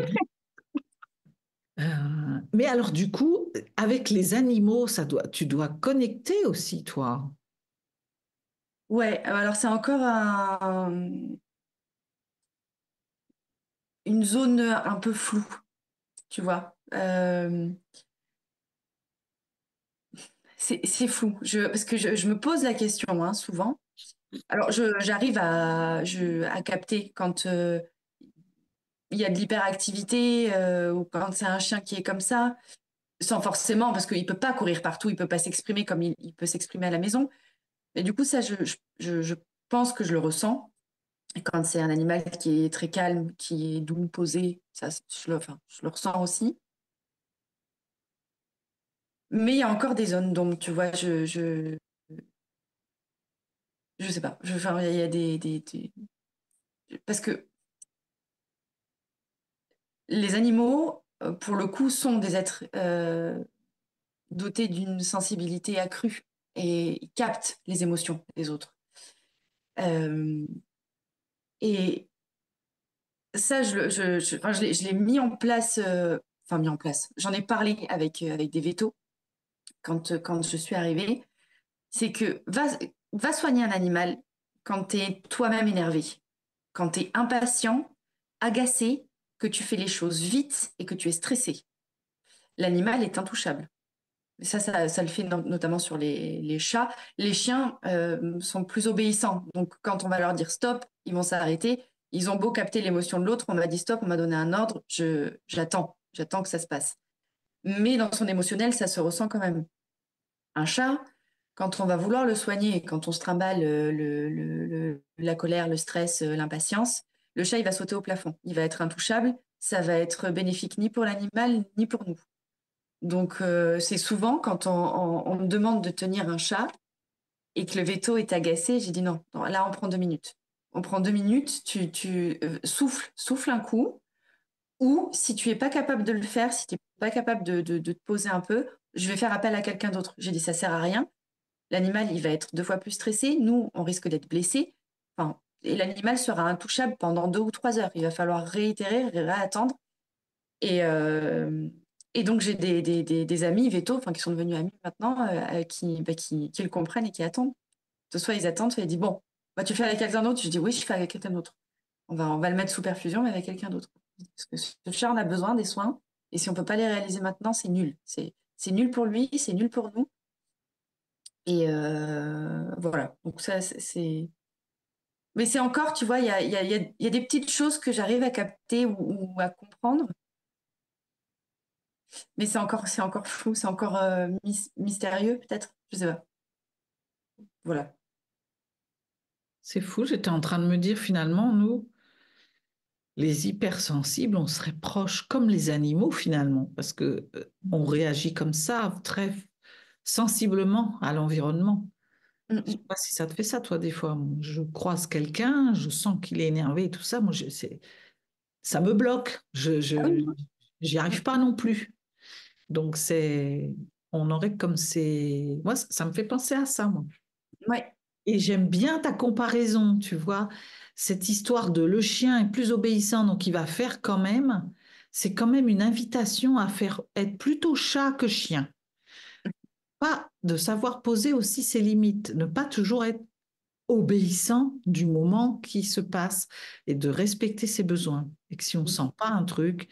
Mais alors, du coup, avec les animaux, tu dois connecter aussi, toi. Ouais, alors c'est encore une zone un peu floue, tu vois. C'est fou, parce que je me pose la question hein, souvent. Alors, j'arrive à capter quand il y a de l'hyperactivité ou quand c'est un chien qui est comme ça, sans forcément, parce qu'il peut pas courir partout, il peut pas s'exprimer comme il peut s'exprimer à la maison. Et du coup, ça, je pense que je le ressens. Et quand c'est un animal qui est très calme, qui est doux, posé, ça, enfin, je le ressens aussi. Mais il y a encore des zones d'ombre, tu vois, je sais pas. Enfin, il y a parce que les animaux, pour le coup, sont des êtres dotés d'une sensibilité accrue et ils captent les émotions des autres. Euh, et ça, enfin, je l'ai mis en place, enfin mis en place. J'en ai parlé avec des vétos quand je suis arrivée. C'est que va soigner un animal quand tu es toi-même énervé, quand tu es impatient, agacé, que tu fais les choses vite et que tu es stressé. L'animal est intouchable. Ça le fait notamment sur les chats. Les chiens sont plus obéissants. Donc, quand on va leur dire stop, ils vont s'arrêter. Ils ont beau capter l'émotion de l'autre. On m'a dit stop, on m'a donné un ordre. J'attends que ça se passe. Mais dans son émotionnel, ça se ressent quand même. Un chat, quand on va vouloir le soigner et quand on se trimballe la colère, le stress, l'impatience, le chat, il va sauter au plafond. Il va être intouchable. Ça va être bénéfique ni pour l'animal, ni pour nous. Donc, c'est souvent quand on me demande de tenir un chat et que le veto est agacé, j'ai dit non, non, là, on prend 2 minutes. On prend 2 minutes, tu souffles un coup, ou si tu es pas capable de le faire, si tu n'es pas capable de te poser un peu, je vais faire appel à quelqu'un d'autre. J'ai dit ça sert à rien. L'animal, il va être 2 fois plus stressé. Nous, on risque d'être blessés. Enfin, et l'animal sera intouchable pendant 2 ou 3 heures. Il va falloir réitérer, réattendre. Et, euh, et donc, j'ai des amis vétos, enfin, qui sont devenus amis maintenant, qui le comprennent et qui attendent. Soit ils attendent, soit ils disent, bon, bah, tu fais avec quelqu'un d'autre. Je dis, oui, je fais avec quelqu'un d'autre. On va le mettre sous perfusion, mais avec quelqu'un d'autre. Parce que ce chat, on a besoin des soins. Et si on peut pas les réaliser maintenant, c'est nul. C'est nul pour lui, c'est nul pour nous. Et voilà. Donc ça, c'est. Mais c'est encore, tu vois, il y a des petites choses que j'arrive à capter ou à comprendre. Mais c'est encore flou, c'est encore mystérieux, peut-être. Je sais pas. Voilà. C'est fou, j'étais en train de me dire finalement, nous, les hypersensibles, on serait proches comme les animaux finalement, parce que on réagit comme ça, très sensiblement à l'environnement. Mm, Je sais mm. pas si ça te fait ça, toi, des fois. Je croise quelqu'un, je sens qu'il est énervé et tout ça. Moi, ça me bloque. Ah oui. J'y arrive pas non plus. Donc, on aurait comme moi, ça me fait penser à ça, moi. Ouais. Et j'aime bien ta comparaison, tu vois. Cette histoire de le chien est plus obéissant, donc il va faire quand même. C'est quand même une invitation à faire être plutôt chat que chien. Pas de savoir poser aussi ses limites, ne pas toujours être obéissant du moment qui se passe et de respecter ses besoins. Et que si on sent pas un truc,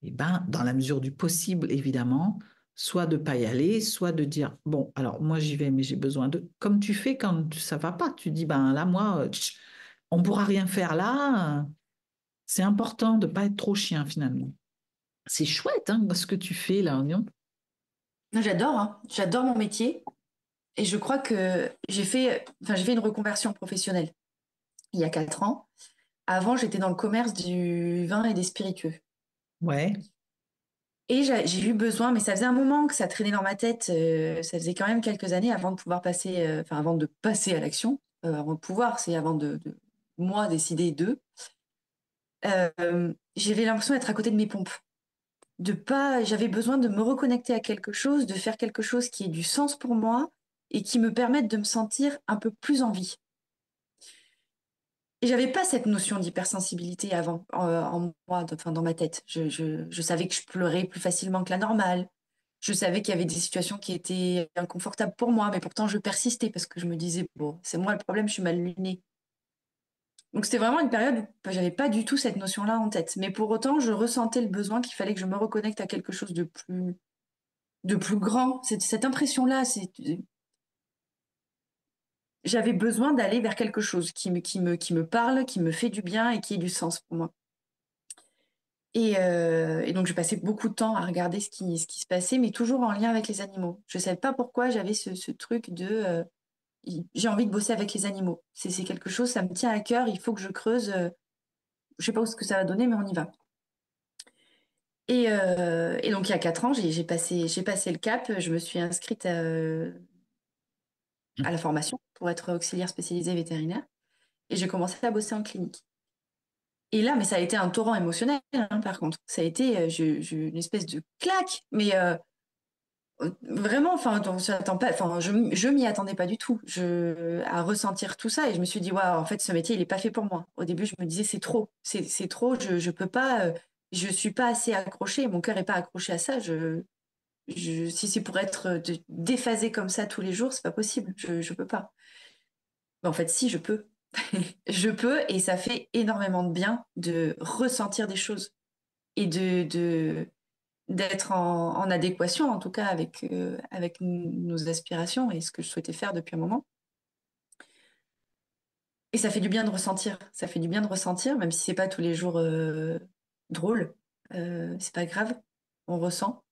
eh ben, dans la mesure du possible, évidemment, soit de pas y aller, soit de dire, bon, alors moi j'y vais, mais j'ai besoin de... Comme tu fais quand ça va pas, tu dis, ben là, moi, on pourra rien faire là. C'est important de pas être trop chien finalement. C'est chouette, hein, ce que tu fais là, non? J'adore, hein. J'adore mon métier. Et je crois que j'ai fait une reconversion professionnelle il y a 4 ans. Avant, j'étais dans le commerce du vin et des spiritueux. Ouais. Et j'ai eu besoin, mais ça faisait un moment que ça traînait dans ma tête. Ça faisait quand même quelques années avant de pouvoir passer, enfin avant de passer à l'action. Avant de pouvoir, c'est avant de moi décider d'eux. J'avais l'impression d'être à côté de mes pompes. J'avais besoin de me reconnecter à quelque chose, de faire quelque chose qui ait du sens pour moi et qui me permette de me sentir un peu plus en vie. Et j'avais pas cette notion d'hypersensibilité avant en moi, enfin dans ma tête. Je savais que je pleurais plus facilement que la normale. Je savais qu'il y avait des situations qui étaient inconfortables pour moi, mais pourtant je persistais parce que je me disais, bon, c'est moi le problème, je suis mal lunée. Donc c'était vraiment une période où j'avais pas du tout cette notion-là en tête. Mais pour autant, je ressentais le besoin qu'il fallait que je me reconnecte à quelque chose de plus grand. Cette impression-là, j'avais besoin d'aller vers quelque chose qui me parle, qui me fait du bien et qui ait du sens pour moi. Et donc, je passais beaucoup de temps à regarder ce qui se passait, mais toujours en lien avec les animaux. Je ne savais pas pourquoi j'avais ce truc de j'ai envie de bosser avec les animaux. C'est quelque chose, ça me tient à cœur, il faut que je creuse. Je ne sais pas où ce que ça va donner, mais on y va. Et donc, il y a 4 ans, j'ai passé le cap, je me suis inscrite à la formation pour être auxiliaire spécialisée vétérinaire et j'ai commencé à bosser en clinique. Et là, mais ça a été un torrent émotionnel, hein, par contre. Ça a été une espèce de claque, mais vraiment, enfin, on s'attend pas, enfin, je m'y attendais pas du tout, à ressentir tout ça, et je me suis dit, waouh, en fait, ce métier, il est pas fait pour moi. Au début, je me disais, c'est trop, c'est trop, je peux pas, je suis pas assez accrochée, mon cœur est pas accroché à ça. Si c'est pour être déphasé comme ça tous les jours, c'est pas possible, je peux pas. Mais en fait, si, je peux. Je peux, et ça fait énormément de bien de ressentir des choses et d'être en adéquation, en tout cas, avec nos aspirations et ce que je souhaitais faire depuis un moment. Et ça fait du bien de ressentir. Ça fait du bien de ressentir, même si c'est pas tous les jours drôle. C'est pas grave. On ressent.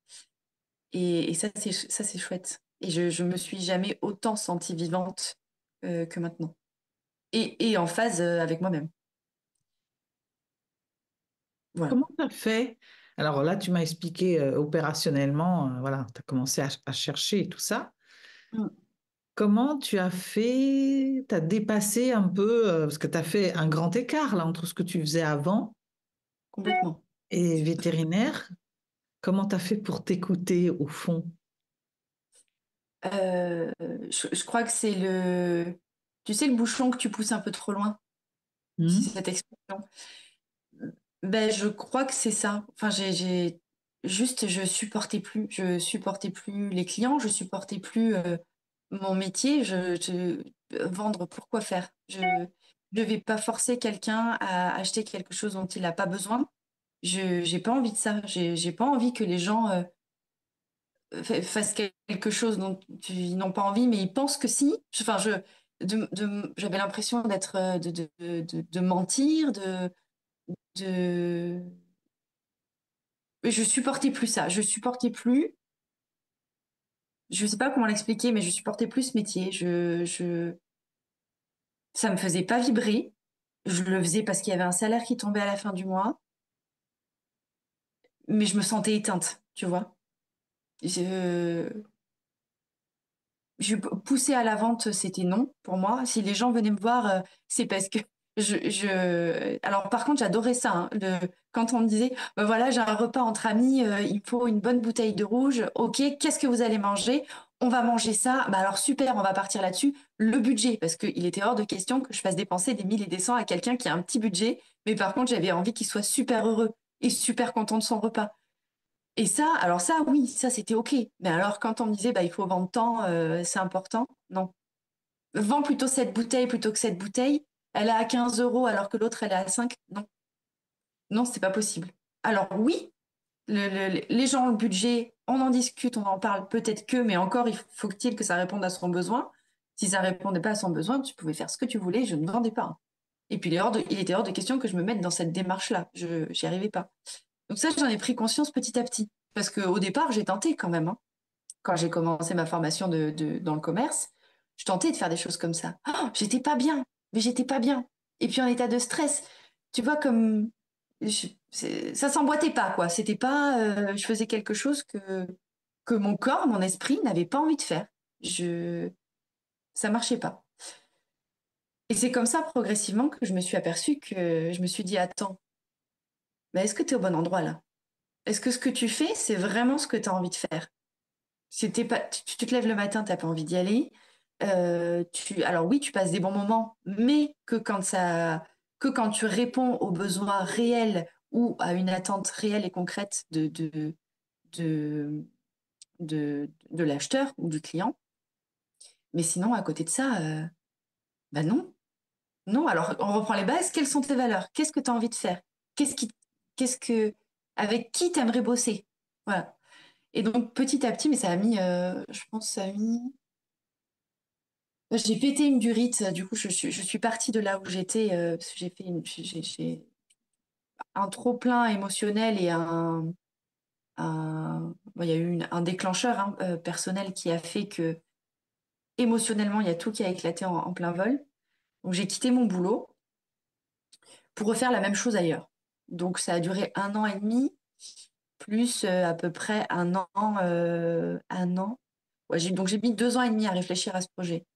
Et ça, c'est chouette. Et je me suis jamais autant sentie vivante que maintenant. Et en phase avec moi-même. Voilà. Comment tu as fait? Alors là, tu m'as expliqué opérationnellement, voilà, tu as commencé à chercher et tout ça. Mm, Comment tu as fait? Tu as dépassé un peu, parce que tu as fait un grand écart là entre ce que tu faisais avant complètement. et vétérinaire. Comment tu as fait pour t'écouter au fond? Je crois que c'est tu sais, le bouchon que tu pousses un peu trop loin. C'est Hmm. cette expression. Ben, je crois que c'est ça. Enfin, juste, je supportais plus les clients, je supportais plus mon métier. Vendre, pourquoi faire? Je vais pas forcer quelqu'un à acheter quelque chose dont il n'a pas besoin. J'ai pas envie de ça. J'ai pas envie que les gens fassent quelque chose dont ils n'ont pas envie, mais ils pensent que si. Enfin, j'avais l'impression d'être, de mentir, de je supportais plus ça. Je supportais plus. Je sais pas comment l'expliquer, mais je supportais plus ce métier. Ça me faisait pas vibrer. Je le faisais parce qu'il y avait un salaire qui tombait à la fin du mois, mais je me sentais éteinte, tu vois. Je, pousser à la vente, c'était non pour moi. Si les gens venaient me voir, c'est parce que Alors par contre, j'adorais ça. Hein, quand on me disait, ben voilà, j'ai un repas entre amis, il me faut une bonne bouteille de rouge. Ok, qu'est-ce que vous allez manger? On va manger ça. Bah alors super, on va partir là-dessus. Le budget, parce qu'il était hors de question que je fasse dépenser des 1000 et des cents à quelqu'un qui a un petit budget. Mais par contre, j'avais envie qu'il soit super heureux et super content de son repas. Et ça, alors ça, oui, ça c'était ok. Mais alors quand on me disait, bah il faut vendre tant, c'est important, non. Vends plutôt cette bouteille plutôt que cette bouteille. Elle est à 15 euros alors que l'autre elle est à 5. Non, non, c'est pas possible. Alors oui, les gens ont le budget, on en discute, on en parle peut-être que, mais encore, il faut-il que ça réponde à son besoin. Si ça répondait pas à son besoin, tu pouvais faire ce que tu voulais, je ne vendais pas. Et puis il était hors de question que je me mette dans cette démarche-là. J'y arrivais pas. Donc ça, j'en ai pris conscience petit à petit. Parce qu'au départ, j'ai tenté quand même. Hein. Quand j'ai commencé ma formation dans le commerce, je tentais de faire des choses comme ça. Oh, j'étais pas bien, mais j'étais pas bien. Et puis en état de stress, tu vois, comme ça s'emboîtait pas, quoi. C'était pas, je faisais quelque chose que mon corps, mon esprit n'avait pas envie de faire. Ça marchait pas. Et c'est comme ça, progressivement, que je me suis aperçue que je me suis dit, attends, mais est-ce que tu es au bon endroit là? Est-ce que ce que tu fais, c'est vraiment ce que tu as envie de faire? C'était pas, tu te lèves le matin, t'as pas envie d'y aller. Alors oui, tu passes des bons moments, mais que quand tu réponds aux besoins réels ou à une attente réelle et concrète de, de l'acheteur ou du client. Mais sinon, à côté de ça, bah non, non. Alors on reprend les bases. Quelles sont tes valeurs? Qu'est-ce que tu as envie de faire? Qu'est-ce qui, qu'est-ce que, avec qui t'aimerais bosser? Voilà. Et donc petit à petit, mais ça a mis, je pense, ça a mis. J'ai pété une durite, du coup je suis partie de là où j'étais, parce que j'ai un trop-plein émotionnel et bon, il y a eu un déclencheur hein, personnel qui a fait que émotionnellement, il y a tout qui a éclaté en plein vol. Donc j'ai quitté mon boulot pour refaire la même chose ailleurs. Donc ça a duré 1 an et demi, plus à peu près un an. Ouais, donc j'ai mis 2 ans et demi à réfléchir à ce projet.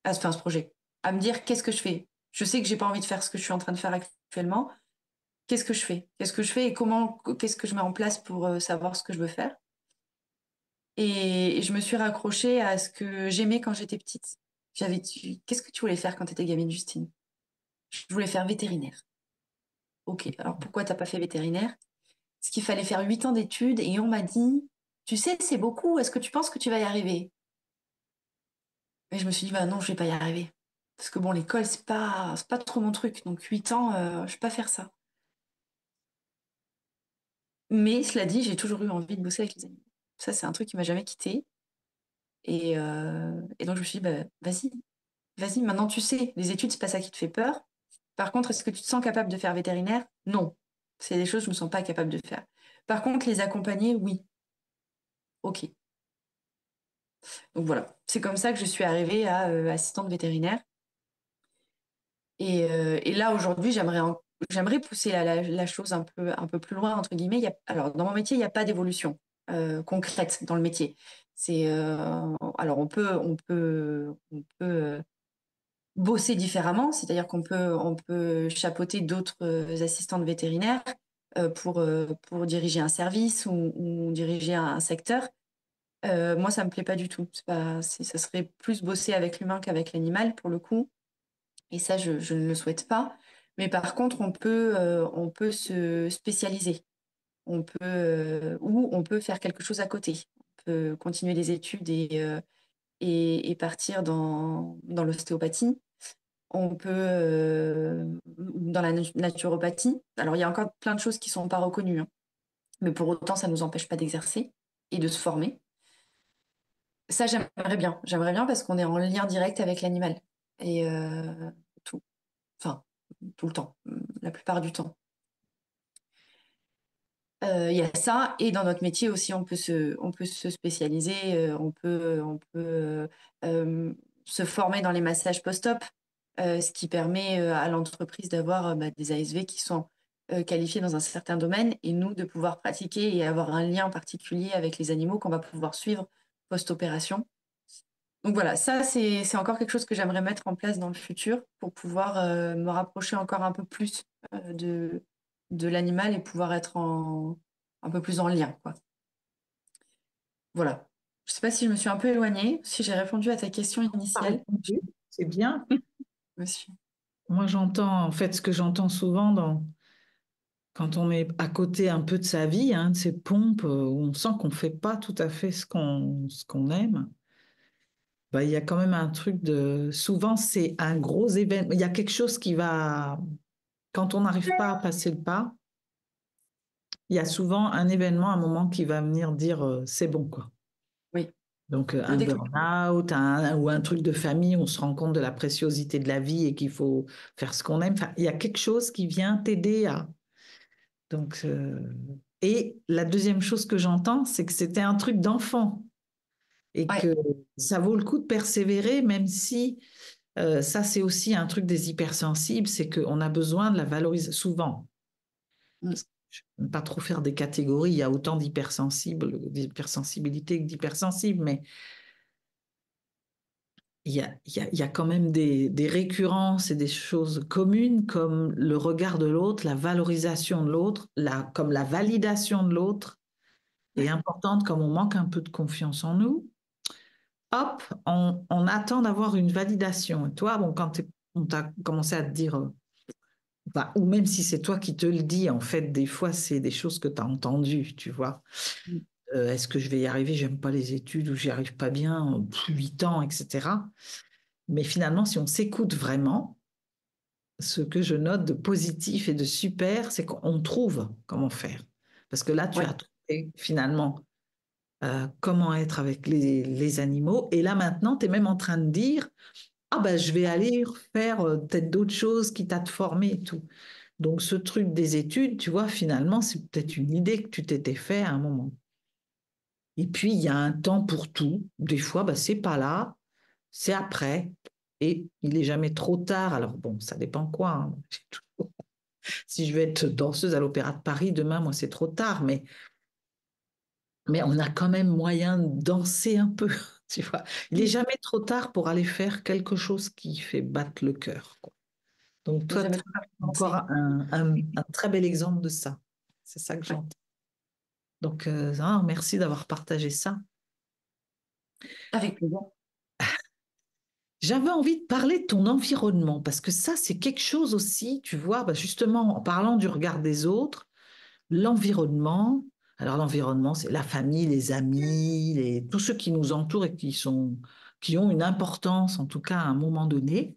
Enfin, ce projet, à me dire qu'est-ce que je fais. Je sais que j'ai pas envie de faire ce que je suis en train de faire actuellement. Qu'est-ce que je fais? Qu'est-ce que je fais et qu'est-ce que je mets en place pour savoir ce que je veux faire? Et je me suis raccrochée à ce que j'aimais quand j'étais petite. Qu'est-ce que tu voulais faire quand tu étais gamine, Justine? Je voulais faire vétérinaire. Ok, alors pourquoi t'as pas fait vétérinaire? Parce qu'il fallait faire 8 ans d'études et on m'a dit, tu sais, c'est beaucoup, est-ce que tu penses que tu vas y arriver? Et je me suis dit, bah non, je vais pas y arriver. Parce que bon, l'école, c'est pas trop mon truc. Donc 8 ans, je vais pas faire ça. Mais cela dit, j'ai toujours eu envie de bosser avec les animaux. Ça, c'est un truc qui m'a jamais quitté. Et donc je me suis dit, bah, vas-y, vas-y, maintenant tu sais, les études, c'est pas ça qui te fait peur. Par contre, est-ce que tu te sens capable de faire vétérinaire? Non. C'est des choses que je me sens pas capable de faire. Par contre, les accompagner, oui. Ok. Donc voilà, c'est comme ça que je suis arrivée à assistante vétérinaire. Et là, aujourd'hui, j'aimerais pousser la chose un peu plus loin, entre guillemets. Alors, dans mon métier, il n'y a pas d'évolution concrète dans le métier. Alors, on peut bosser différemment, c'est-à-dire on peut chapeauter d'autres assistantes vétérinaires pour diriger un service ou diriger un secteur. Moi, ça me plaît pas du tout. Ça serait plus bosser avec l'humain qu'avec l'animal, pour le coup. Et ça, je ne le souhaite pas. Mais par contre, on peut se spécialiser. Ou on peut faire quelque chose à côté. On peut continuer des études et partir dans l'ostéopathie. On peut dans la naturopathie. Alors, il y a encore plein de choses qui sont pas reconnues, hein. Mais pour autant, ça ne nous empêche pas d'exercer et de se former. Ça, j'aimerais bien. J'aimerais bien parce qu'on est en lien direct avec l'animal. Et tout. Enfin, tout le temps, la plupart du temps. Il y a ça, et dans notre métier aussi, on peut se spécialiser, on peut se former dans les massages post-op, ce qui permet à l'entreprise d'avoir bah, des ASV qui sont qualifiés dans un certain domaine, et nous de pouvoir pratiquer et avoir un lien particulier avec les animaux qu'on va pouvoir suivre post-opération. Donc voilà, ça c'est encore quelque chose que j'aimerais mettre en place dans le futur pour pouvoir me rapprocher encore un peu plus de l'animal et pouvoir être un peu plus en lien, quoi. Voilà. Je sais pas si je me suis un peu éloignée, si j'ai répondu à ta question T'as initiale, répondu, c'est bien. monsieur. Moi, j'entends, en fait, ce que j'entends souvent quand on est à côté un peu de sa vie, hein, de ses pompes, où on sent qu'on fait pas tout à fait ce qu'on aime. Bah, il y a quand même un truc de... Souvent, c'est un gros événement. Il y a quelque chose qui va... Quand on n'arrive pas à passer le pas, il y a souvent un événement, un moment qui va venir dire c'est bon, quoi. Oui, Donc, le un déclic. burn-out, ou un truc de famille, on se rend compte de la préciosité de la vie et qu'il faut faire ce qu'on aime. Enfin, il y a quelque chose qui vient t'aider à... Donc, et la deuxième chose que j'entends, c'est que c'était un truc d'enfant et Ouais. que ça vaut le coup de persévérer, même si ça, c'est aussi un truc des hypersensibles, c'est qu'on a besoin de la valorisation souvent. Mm. Parce que je n'aime pas trop faire des catégories, il y a autant d'hypersensibilité que d'hypersensibles, mais il y a quand même des récurrences et des choses communes comme le regard de l'autre, la valorisation de l'autre, comme la validation de l'autre est importante, comme on manque un peu de confiance en nous. Hop, on attend d'avoir une validation. Et toi, bon, on t'a commencé à te dire, bah, ou même si c'est toi qui te le dis, en fait, des fois, c'est des choses que tu as entendues, tu vois. Mm. Est-ce que je vais y arriver? J'aime pas les études ou j'y arrive pas bien, 8 ans, etc. Mais finalement, si on s'écoute vraiment, ce que je note de positif et de super, c'est qu'on trouve comment faire. Parce que là, tu Ouais. as trouvé finalement comment être avec les animaux. Et là, maintenant, tu es même en train de dire, ah ben, je vais aller faire peut-être d'autres choses qui t'a formé et tout. Donc, ce truc des études, tu vois, finalement, c'est peut-être une idée que tu t'étais fait à un moment. Et puis, il y a un temps pour tout. Des fois, bah, c'est pas là, c'est après. Et il est jamais trop tard. Alors, bon, ça dépend quoi, hein. Si je veux être danseuse à l'Opéra de Paris demain, moi, c'est trop tard. Mais on a quand même moyen de danser un peu, tu vois. Il n'est jamais trop tard pour aller faire quelque chose qui fait battre le cœur, quoi. Donc, J'ai toi, tu jamais trop as encore pensé. un très bel exemple de ça. C'est ça que Ouais. j'entends. Donc, merci d'avoir partagé ça. Avec plaisir. J'avais envie de parler de ton environnement, parce que ça, c'est quelque chose aussi, tu vois, bah, justement, en parlant du regard des autres, l'environnement. Alors, l'environnement, c'est la famille, les amis, tous ceux qui nous entourent et qui ont une importance, en tout cas, à un moment donné.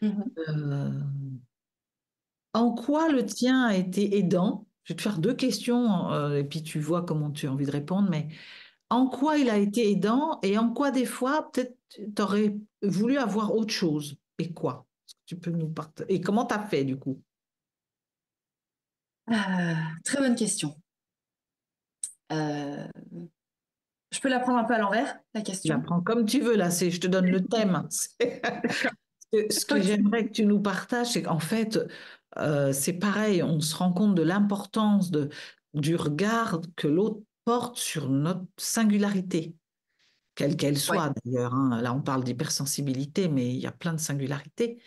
Mhm. Euh, En quoi le tien a été aidant? Je vais te faire deux questions, et puis tu vois comment tu as envie de répondre, mais en quoi il a été aidant et en quoi des fois peut-être tu aurais voulu avoir autre chose et quoi? Est-ce que tu peux nous partager? Et comment tu as fait du coup? Très bonne question. Euh, Je peux la prendre un peu à l'envers, la Tu la question. prends comme tu veux, là, je te donne le thème. Ce que Ok. j'aimerais que tu nous partages, c'est qu'en fait, c'est pareil, on se rend compte de l'importance du regard que l'autre porte sur notre singularité, quelle qu'elle Ouais. soit d'ailleurs, hein. Là, on parle d'hypersensibilité, mais il y a plein de singularités.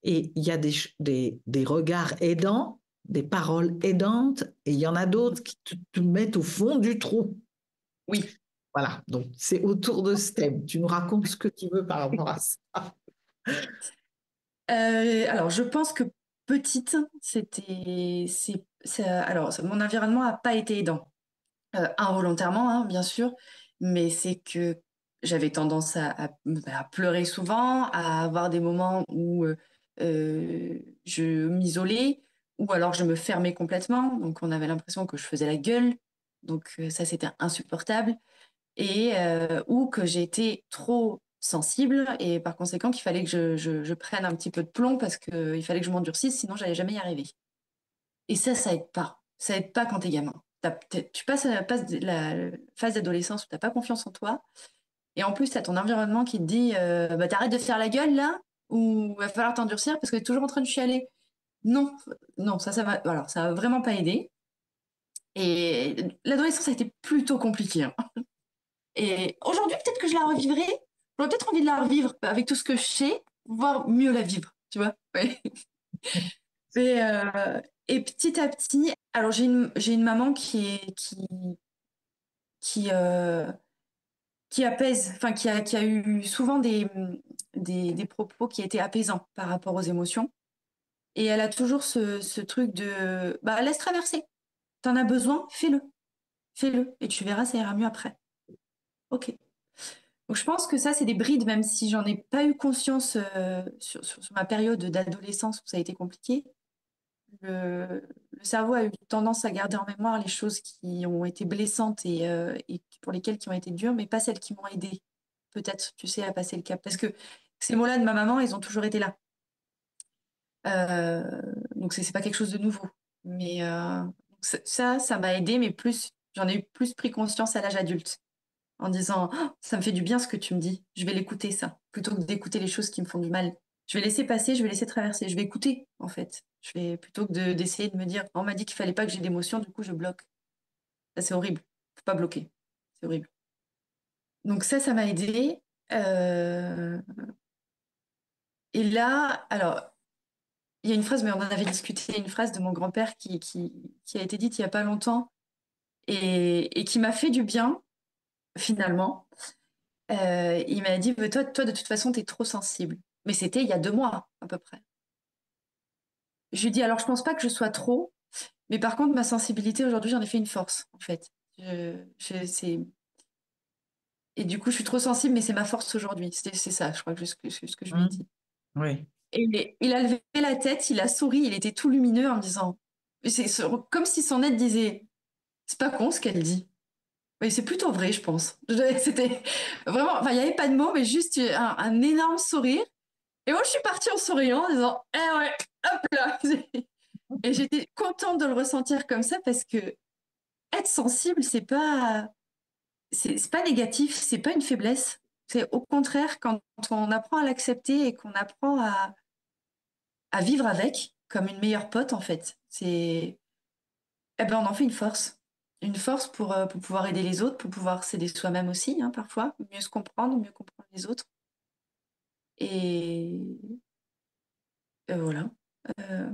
Et il y a des regards aidants, des paroles aidantes, et il y en a d'autres qui te mettent au fond du trou. Oui. Voilà, donc c'est autour de ce thème. Tu nous racontes ce que tu veux par rapport à ça. Alors, je pense que petite, alors, mon environnement n'a pas été aidant. Involontairement, hein, bien sûr, mais c'est que j'avais tendance à pleurer souvent, à avoir des moments où je m'isolais, ou alors je me fermais complètement, donc on avait l'impression que je faisais la gueule, donc ça c'était insupportable, et ou que j'étais trop sensible, et par conséquent qu'il fallait que je prenne un petit peu de plomb parce qu'il fallait que je m'endurcisse, sinon j'allais jamais y arriver. Et ça aide pas. Ça aide pas quand t'es gamin. Tu passes à la phase d'adolescence où t'as pas confiance en toi. Et en plus, t'as ton environnement qui te dit bah, t'arrêtes de faire la gueule là, ou va falloir t'endurcir parce que t'es toujours en train de chialer. Non, non, ça va, alors, ça va vraiment pas aider. Et l'adolescence a été plutôt compliquée, hein. Et aujourd'hui, peut-être que je la revivrai. J'aurais peut-être envie de la revivre avec tout ce que je sais, voire mieux la vivre, tu vois. Ouais. Et, euh, et petit à petit, alors j'ai une maman qui, euh, qui apaise, enfin qui a eu souvent des propos qui étaient apaisants par rapport aux émotions. Et elle a toujours ce truc de bah laisse traverser. T'en as besoin, fais-le, fais-le, et tu verras, ça ira mieux après. Ok. Donc je pense que ça, c'est des brides, même si j'en ai pas eu conscience sur ma période d'adolescence où ça a été compliqué. Le cerveau a eu tendance à garder en mémoire les choses qui ont été blessantes et pour lesquelles qui ont été dures, mais pas celles qui m'ont aidé, peut-être, tu sais, à passer le cap. Parce que ces mots-là de ma maman, ils ont toujours été là. Euh, donc c'est pas quelque chose de nouveau. Mais ça m'a aidé, mais plus, j'en ai eu plus pris conscience à l'âge adulte, en disant, oh, ça me fait du bien ce que tu me dis, je vais l'écouter ça, plutôt que d'écouter les choses qui me font du mal. Je vais laisser passer, je vais laisser traverser, je vais écouter en fait. Je vais plutôt que d'essayer de me dire, on m'a dit qu'il fallait pas que j'ai d'émotions, du coup je bloque. Ça c'est horrible, faut pas bloquer, c'est horrible. Donc ça m'a aidé. Euh, Et là, alors il y a une phrase, mais on en avait discuté, une phrase de mon grand-père qui a été dite il y a pas longtemps et qui m'a fait du bien finalement. Il m'a dit, bah, toi, de toute façon, t'es trop sensible. Mais c'était il y a 2 mois, à peu près. Je lui ai dit, alors, je pense pas que je sois trop, mais par contre, ma sensibilité, aujourd'hui, j'en ai fait une force, en fait. Et du coup, je suis trop sensible, mais c'est ma force aujourd'hui. C'est ça, je crois que ce que je lui ai Mmh. dit. Oui. Et il a levé la tête, il a souri, il était tout lumineux en me disant, comme si son aide disait, c'est pas con ce qu'elle dit. Oui, c'est plutôt vrai, je pense. C'était vraiment, enfin, il n'y avait pas de mots, mais juste un énorme sourire. Et moi, je suis partie en souriant, en disant, eh ouais, hop là. Et j'étais contente de le ressentir comme ça parce que être sensible, c'est pas négatif, c'est pas une faiblesse. C'est au contraire quand on apprend à l'accepter et qu'on apprend à vivre avec comme une meilleure pote, en fait. Eh ben, on en fait une force. Une force pour pouvoir aider les autres, pour pouvoir s'aider soi-même aussi, hein, parfois, mieux comprendre les autres. Et voilà. Euh,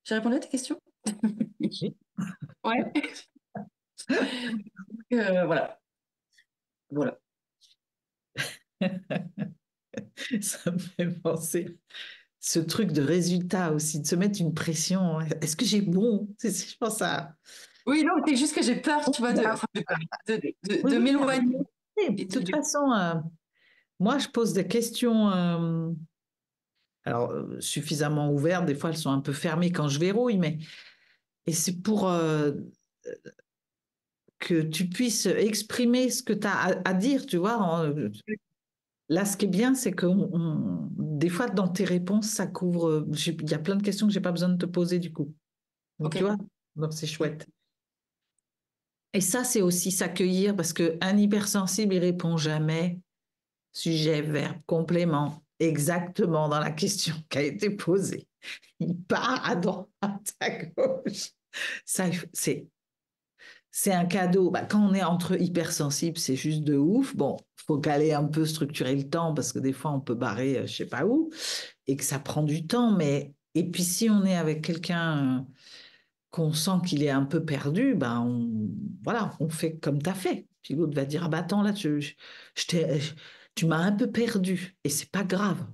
j'ai répondu à ta question? Oui. Ouais. Voilà. Voilà. Ça me fait penser ce truc de résultat aussi, de se mettre une pression. Est-ce que j'ai bon? Je pense à. Oui, non, c'est juste que j'ai peur, tu vois, enfin, Oui, de oui, m'éloigner. oui. Et De toute façon, moi, je pose des questions. Alors, suffisamment ouvertes. Des fois, elles sont un peu fermées quand je verrouille, mais. Et c'est pour que tu puisses exprimer ce que tu as à dire, tu vois. Là, ce qui est bien, c'est que des fois, dans tes réponses, ça couvre. Il y a plein de questions que j'ai pas besoin de te poser du coup. Donc, Ok. tu vois, donc c'est chouette. Et ça, c'est aussi s'accueillir parce qu'un hypersensible, il répond jamais sujet, verbe, complément, exactement dans la question qui a été posée. Il part à droite, à gauche. Ça, c'est un cadeau. Bah, quand on est entre hypersensibles, c'est juste de ouf. Bon, faut caler un peu, structurer le temps parce que des fois, on peut barrer, je sais pas où, et que ça prend du temps. Mais et puis si on est avec quelqu'un qu'on sent qu'il est un peu perdu, ben voilà, on fait comme tu as fait. Puis l'autre va dire, ah bah attends, là, tu m'as un peu perdu. Et c'est pas grave.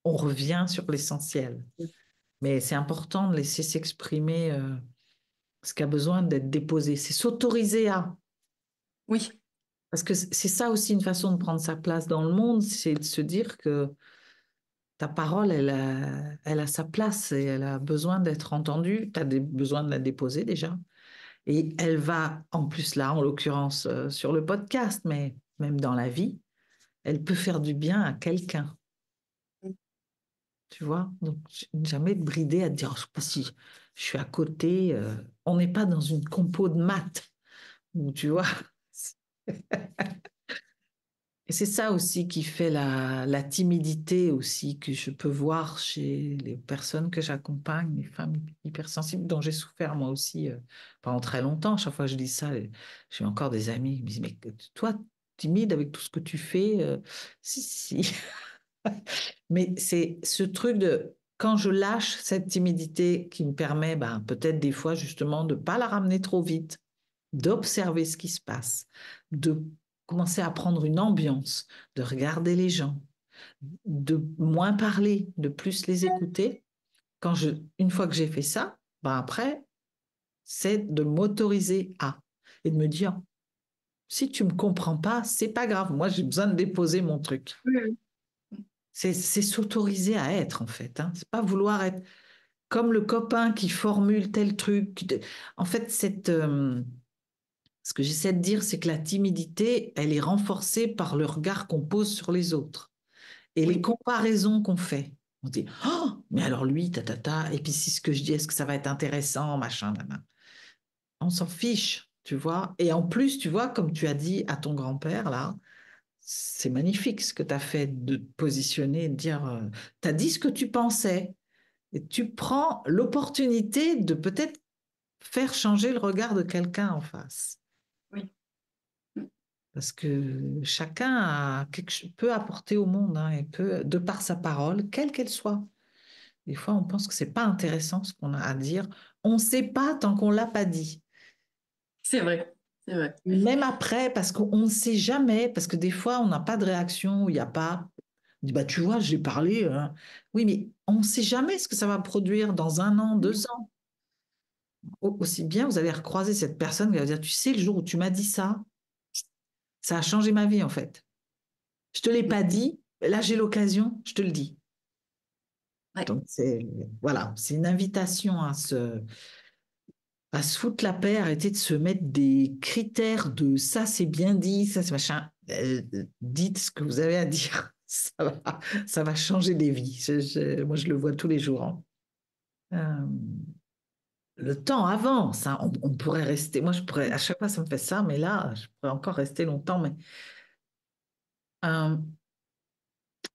On revient sur l'essentiel. Mais c'est important de laisser s'exprimer ce qui a besoin d'être déposé. C'est s'autoriser à. Oui, Parce que c'est ça aussi une façon de prendre sa place dans le monde, c'est de se dire que ta parole, elle a sa place et elle a besoin d'être entendue. Tu as besoin de la déposer déjà. Et elle va, en plus là, en l'occurrence sur le podcast, mais même dans la vie, elle peut faire du bien à quelqu'un, tu vois. Donc, jamais te brider à te dire, oh, je sais pas si je suis à côté. On n'est pas dans une compo de maths, où, tu vois. Et c'est ça aussi qui fait la timidité aussi que je peux voir chez les personnes que j'accompagne, les femmes hypersensibles dont j'ai souffert moi aussi pendant très longtemps. Chaque fois que je dis ça, j'ai encore des amis qui me disent, mais toi, timide avec tout ce que tu fais, si, si. Mais c'est ce truc de quand je lâche cette timidité qui me permet ben, peut-être des fois justement de ne pas la ramener trop vite, d'observer ce qui se passe, de commencer à prendre une ambiance, de regarder les gens, de moins parler, de plus les écouter. Une fois que j'ai fait ça, ben après, c'est de m'autoriser à et de me dire, si tu me comprends pas, c'est pas grave. Moi, j'ai besoin de déposer mon truc. oui, C'est s'autoriser à être en fait. Hein. C'est pas vouloir être comme le copain qui formule tel truc. En fait, ce que j'essaie de dire, c'est que la timidité, elle est renforcée par le regard qu'on pose sur les autres et les oui, comparaisons qu'on fait. On se dit, oh, mais alors lui, et puis si ce que je dis, est-ce que ça va être intéressant, machin, nanana. On s'en fiche, tu vois. Et en plus, tu vois, comme tu as dit à ton grand-père, là, c'est magnifique ce que tu as fait de te positionner, de dire, tu as dit ce que tu pensais, et tu prends l'opportunité de peut-être faire changer le regard de quelqu'un en face. oui. Parce que chacun peut apporter au monde, hein, et peut, de par sa parole, quelle qu'elle soit. Des fois, on pense que c'est pas intéressant ce qu'on a à dire. On ne sait pas tant qu'on l'a pas dit. C'est vrai, c'est vrai. Même après, parce qu'on ne sait jamais, parce que des fois, on n'a pas de réaction, il n'y a pas. On dit, bah, tu vois, j'ai parlé. Hein. Oui, mais on ne sait jamais ce que ça va produire dans 1 an, 2 ans. Aussi bien, vous allez recroiser cette personne qui va dire, tu sais, le jour où tu m'as dit ça a changé ma vie, en fait. Je te l'ai pas dit, là, j'ai l'occasion, je te le dis. Ouais. Donc, voilà, c'est une invitation à se foutre la paix, arrêter de se mettre des critères de ça c'est bien dit, ça c'est machin. Dites ce que vous avez à dire. Ça va changer des vies. Moi, je le vois tous les jours. Hein. Euh, le temps avance. Hein. On pourrait rester. Moi, je pourrais. À chaque fois, ça me fait ça, mais là, je pourrais encore rester longtemps. Mais euh,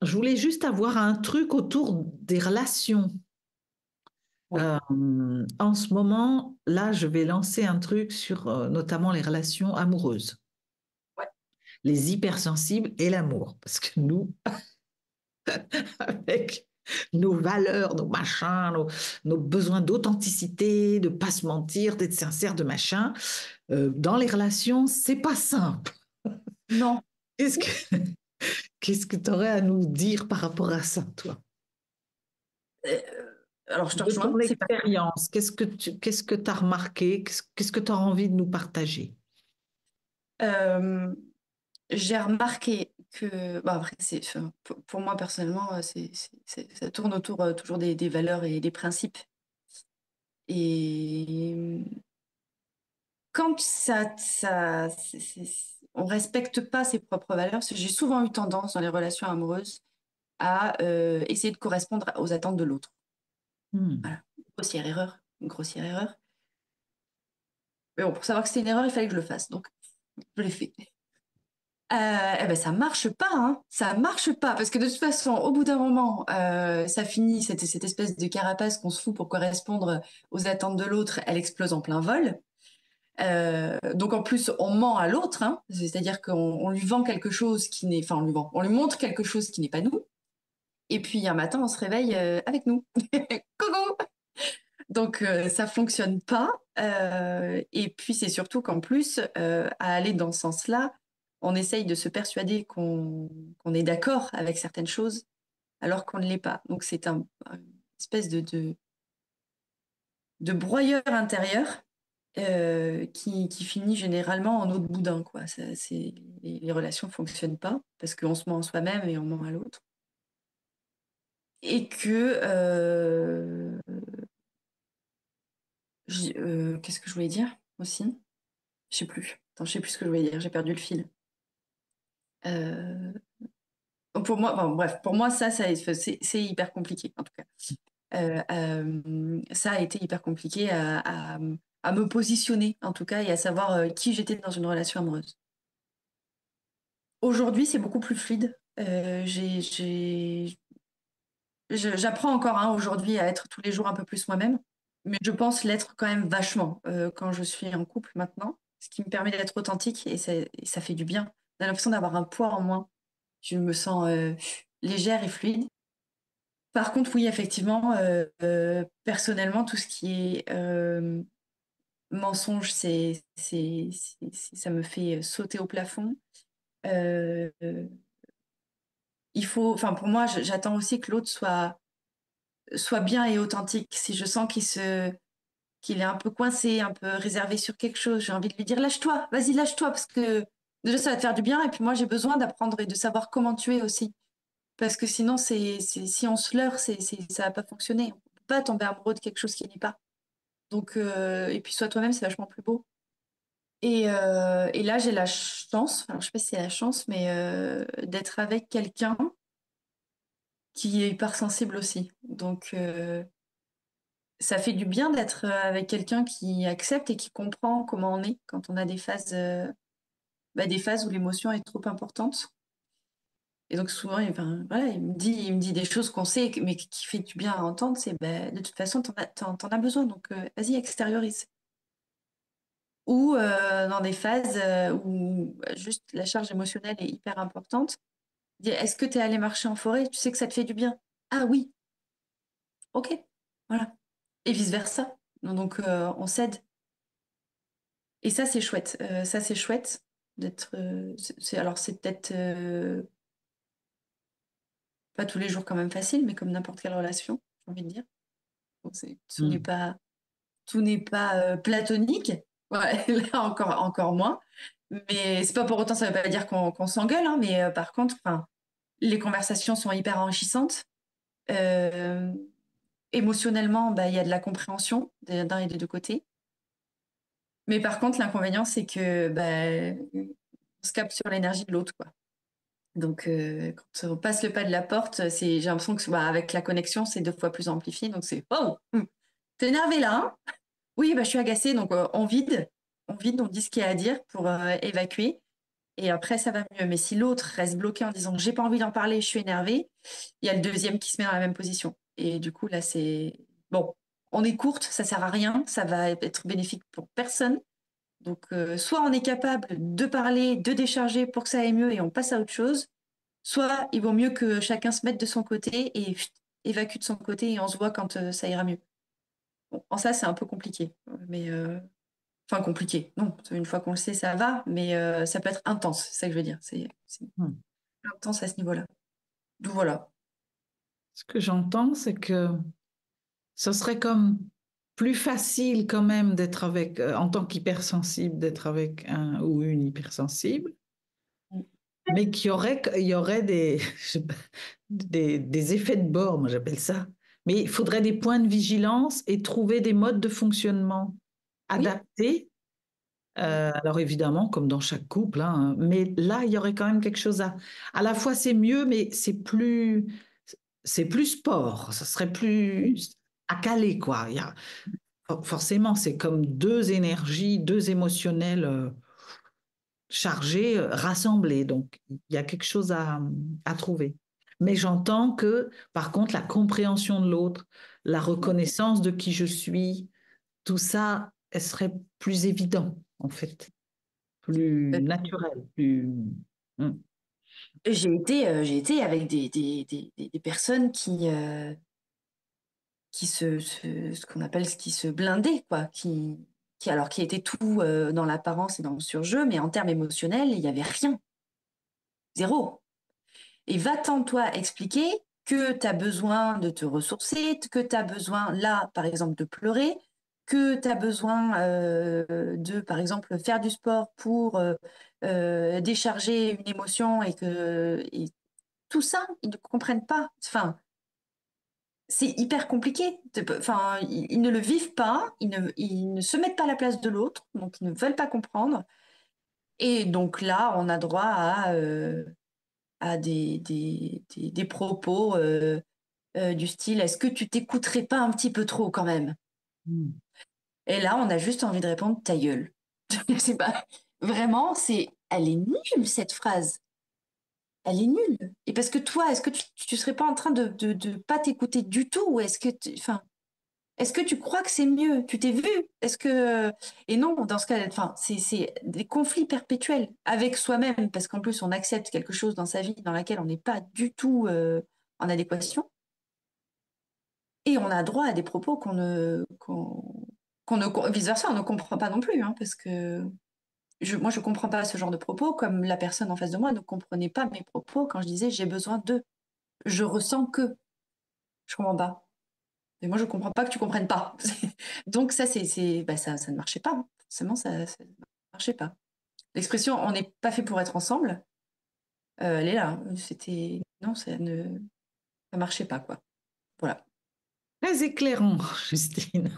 je voulais juste avoir un truc autour des relations. Oui. En ce moment, là, je vais lancer un truc sur notamment les relations amoureuses, Ouais. les hypersensibles et l'amour. Parce que nous, avec nos valeurs, nos machins, nos besoins d'authenticité, de pas se mentir, d'être sincère, de machin, dans les relations, c'est pas simple. Non. Qu'est-ce que qu'est-ce que tu aurais à nous dire par rapport à ça, toi? Euh, alors, je te De ton rejoins. C'est pas. expérience, qu'est-ce que tu as remarqué? Qu'est-ce que tu as envie de nous partager? Euh, j'ai remarqué que, bah après, enfin, pour moi personnellement, ça tourne autour toujours des valeurs et des principes. Et quand on respecte pas ses propres valeurs, parce que j'ai souvent eu tendance dans les relations amoureuses à essayer de correspondre aux attentes de l'autre. Hmm. Voilà. Grossière erreur, une grossière erreur. Mais bon, pour savoir que c'était une erreur, il fallait que je le fasse. Donc, je l'ai fait. Eh ben, ça marche pas, hein. Ça marche pas. Parce que de toute façon, au bout d'un moment, ça finit, cette espèce de carapace qu'on se fout pour correspondre aux attentes de l'autre, elle explose en plein vol. Donc en plus, on ment à l'autre, hein. C'est-à-dire qu'on lui vend quelque chose qui n'est, enfin, on lui montre quelque chose qui n'est pas nous. Et puis un matin, on se réveille avec nous. Coucou! Donc ça fonctionne pas. Et puis c'est surtout qu'en plus, à aller dans ce sens-là, on essaye de se persuader qu'on est d'accord avec certaines choses alors qu'on ne l'est pas. Donc c'est une espèce de broyeur intérieur qui finit généralement en eau de boudin, quoi. Les relations fonctionnent pas parce qu'on se ment en soi-même et on ment à l'autre. Et que qu'est-ce que je voulais dire aussi? Je sais plus. Attends, je sais plus ce que je voulais dire. J'ai perdu le fil. Euh, pour moi, bon, bref, pour moi, c'est hyper compliqué, en tout cas. Ça a été hyper compliqué à me positionner, en tout cas, et à savoir qui j'étais dans une relation amoureuse. Aujourd'hui, c'est beaucoup plus fluide. J'apprends encore hein, aujourd'hui à être tous les jours un peu plus moi-même, mais je pense l'être quand même vachement quand je suis en couple maintenant, ce qui me permet d'être authentique et ça fait du bien. On a l'impression d'avoir un poids en moins. Je me sens légère et fluide. Par contre, oui, effectivement, personnellement, tout ce qui est mensonge, ça me fait sauter au plafond. Euh, enfin, pour moi, j'attends aussi que l'autre soit bien et authentique. Si je sens qu'il est un peu coincé, un peu réservé sur quelque chose, j'ai envie de lui dire lâche-toi, vas-y, lâche-toi, parce que déjà, ça va te faire du bien. Et puis moi, j'ai besoin d'apprendre et de savoir comment tu es aussi. Parce que sinon, si on se leurre, ça va pas fonctionner. On peut pas tomber amoureux de quelque chose qui n'est pas. Donc, et puis sois toi-même, c'est vachement plus beau. Et là, j'ai la chance, alors je sais pas si c'est la chance, mais d'être avec quelqu'un qui est hypersensible aussi. Donc, ça fait du bien d'être avec quelqu'un qui accepte et qui comprend comment on est quand on a des phases où l'émotion est trop importante. Et donc souvent, enfin, voilà, il me dit des choses qu'on sait, mais qui fait du bien à entendre. C'est de toute façon, t'en as besoin, donc vas-y, extériorise. Ou dans des phases où juste la charge émotionnelle est hyper importante. Dire, est-ce que tu es allé marcher en forêt? Tu sais que ça te fait du bien. Ah oui, ok, voilà. Et vice-versa. Donc on s'aide. Et ça, c'est chouette. Ça, c'est chouette d'être. Alors, c'est peut-être pas tous les jours quand même facile, mais comme n'importe quelle relation, j'ai envie de dire. Donc, Mm. tout n'est pas platonique. Ouais, là, encore moins. Mais c'est pas pour autant, ça veut pas dire qu'on s'engueule, hein, mais par contre, enfin, les conversations sont hyper enrichissantes. Euh, Émotionnellement, bah, il y a de la compréhension d'un et des deux côtés. Mais par contre, l'inconvénient, c'est que bah, on se capte sur l'énergie de l'autre, quoi. Donc, quand on passe le pas de la porte, j'ai l'impression que bah, avec la connexion, c'est 2 fois plus amplifié. Donc, c'est oh, t'es énervé là, hein? Oui, bah, je suis agacée. Donc, on dit ce qu'il y a à dire pour évacuer. Et après, ça va mieux. Mais si l'autre reste bloqué en disant j'ai pas envie d'en parler, je suis énervée, il y a le deuxième qui se met dans la même position. Et du coup, là, c'est bon. On est courte, ça sert à rien, ça va être bénéfique pour personne. Donc, soit on est capable de parler, de décharger pour que ça aille mieux et on passe à autre chose, soit il vaut mieux que chacun se mette de son côté et évacue de son côté et on se voit quand ça ira mieux. Bon, en ça, c'est un peu compliqué. Mais, enfin, compliqué. Non, une fois qu'on le sait, ça va, mais ça peut être intense, c'est ça que je veux dire. C'est Mm. intense à ce niveau-là. Donc voilà. Ce que j'entends, c'est que ce serait comme plus facile quand même d'être avec, en tant qu'hypersensible, d'être avec un ou une hypersensible, mais qu'il y aurait des, je sais pas, des effets de bord, moi j'appelle ça. Mais il faudrait des points de vigilance et trouver des modes de fonctionnement Oui, adaptés. Alors évidemment, comme dans chaque couple, hein, mais là, il y aurait quand même quelque chose à la fois c'est mieux, mais c'est plus sport, ça serait plus à caler, quoi. Forcément, c'est comme deux énergies, deux émotionnels chargés, rassemblés. Donc, il y a quelque chose à trouver. Mais j'entends que, par contre, la compréhension de l'autre, la reconnaissance de qui je suis, tout ça, elle serait plus évident, en fait, plus naturel, plus... Hmm. J'ai été avec des personnes qui ce qu'on appelle ce qui se blindaient, quoi, alors qui étaient tout dans l'apparence et dans le surjeu, mais en termes émotionnels, il n'y avait rien, zéro. Et va-t'en, toi, expliquer que tu as besoin de te ressourcer, que tu as besoin, là, par exemple, de pleurer, que tu as besoin de, par exemple, faire du sport pour décharger une émotion et tout ça, ils ne comprennent pas. Enfin, c'est hyper compliqué. Enfin, ils ne le vivent pas, ils ne se mettent pas à la place de l'autre, donc ils ne veulent pas comprendre. Et donc là, on a droit à des propos du style est-ce que tu t'écouterais pas un petit peu trop quand même? Hmm. Et là, on a juste envie de répondre ta gueule. C'est pas vraiment, elle est nulle cette phrase. Elle est nulle. Et parce que toi, est-ce que tu serais pas en train de pas t'écouter du tout ou enfin, est-ce que tu crois que c'est mieux? Tu t'es vu? Est-ce que et non, dans ce cas, enfin, c'est des conflits perpétuels avec soi-même parce qu'en plus on accepte quelque chose dans sa vie dans laquelle on n'est pas du tout en adéquation et on a droit à des propos qu'on ne vice versa on ne comprend pas non plus hein, parce que moi je comprends pas ce genre de propos comme la personne en face de moi ne comprenait pas mes propos quand je disais j'ai besoin de, je ressens que, je comprends pas. Mais moi, je comprends pas que tu comprennes pas. Donc ça, bah, ça ne marchait pas. Hein. Forcément, ça ne marchait pas. L'expression «on n'est pas fait pour être ensemble», elle est là. Hein. Non, ça marchait pas, quoi. Voilà. Très éclairant, Justine.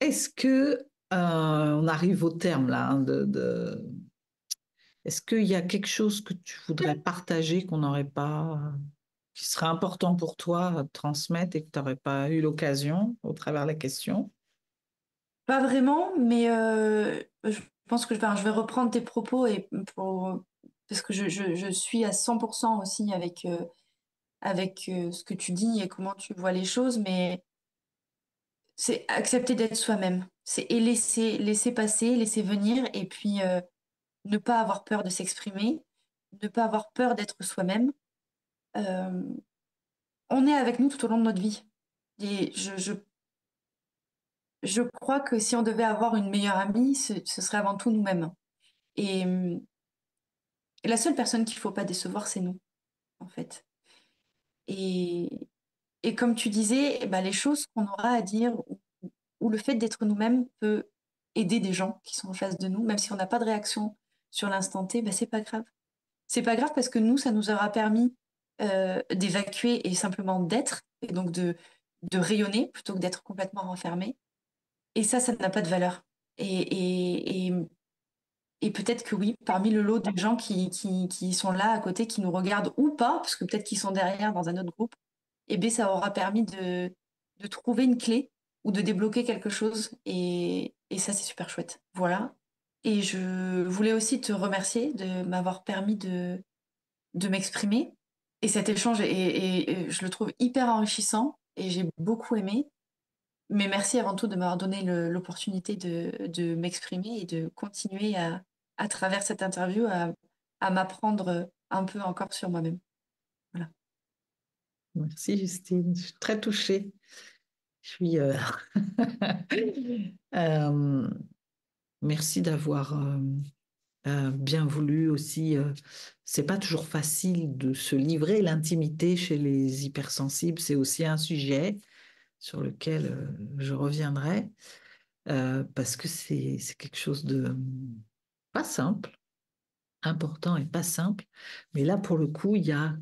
Est-ce que on arrive au terme là Est-ce qu'il y a quelque chose que tu voudrais partager qu'on n'aurait pas, qui serait important pour toi de transmettre et que tu n'aurais pas eu l'occasion au travers de la question? Pas vraiment, mais je pense que je vais reprendre tes propos parce que je suis à 100% aussi avec ce que tu dis et comment tu vois les choses, mais c'est accepter d'être soi-même. C'est et laisser passer, laisser venir, et puis ne pas avoir peur de s'exprimer, ne pas avoir peur d'être soi-même. Euh, on est avec nous tout au long de notre vie. Et je crois que si on devait avoir une meilleure amie, ce serait avant tout nous-mêmes. Et, et la seule personne qu'il ne faut pas décevoir, c'est nous, en fait. Et, et comme tu disais, eh ben, les choses qu'on aura à dire ou le fait d'être nous-mêmes peut aider des gens qui sont en face de nous, même si on n'a pas de réaction sur l'instant T, ben, c'est pas grave. C'est pas grave parce que nous, ça nous aura permis d'évacuer et simplement d'être, et donc de rayonner plutôt que d'être complètement renfermé. Et ça n'a pas de valeur. Et, et, et, et peut-être que oui, parmi le lot des gens qui sont là à côté, qui nous regardent ou pas, parce que peut-être qu'ils sont derrière dans un autre groupe, et bien ça aura permis de trouver une clé ou de débloquer quelque chose. Et ça, c'est super chouette. Voilà. Et je voulais aussi te remercier de m'avoir permis de m'exprimer. Et cet échange, et je le trouve hyper enrichissant et j'ai beaucoup aimé. Mais merci avant tout de m'avoir donné l'opportunité de m'exprimer et de continuer à travers cette interview, à m'apprendre un peu encore sur moi-même. Voilà. Merci Justine, je suis très touchée. Je suis euh, merci d'avoir bien voulu aussi. C'est pas toujours facile de se livrer. L'intimité chez les hypersensibles, c'est aussi un sujet sur lequel je reviendrai parce que c'est quelque chose de pas simple, important et pas simple. Mais là, pour le coup, il y a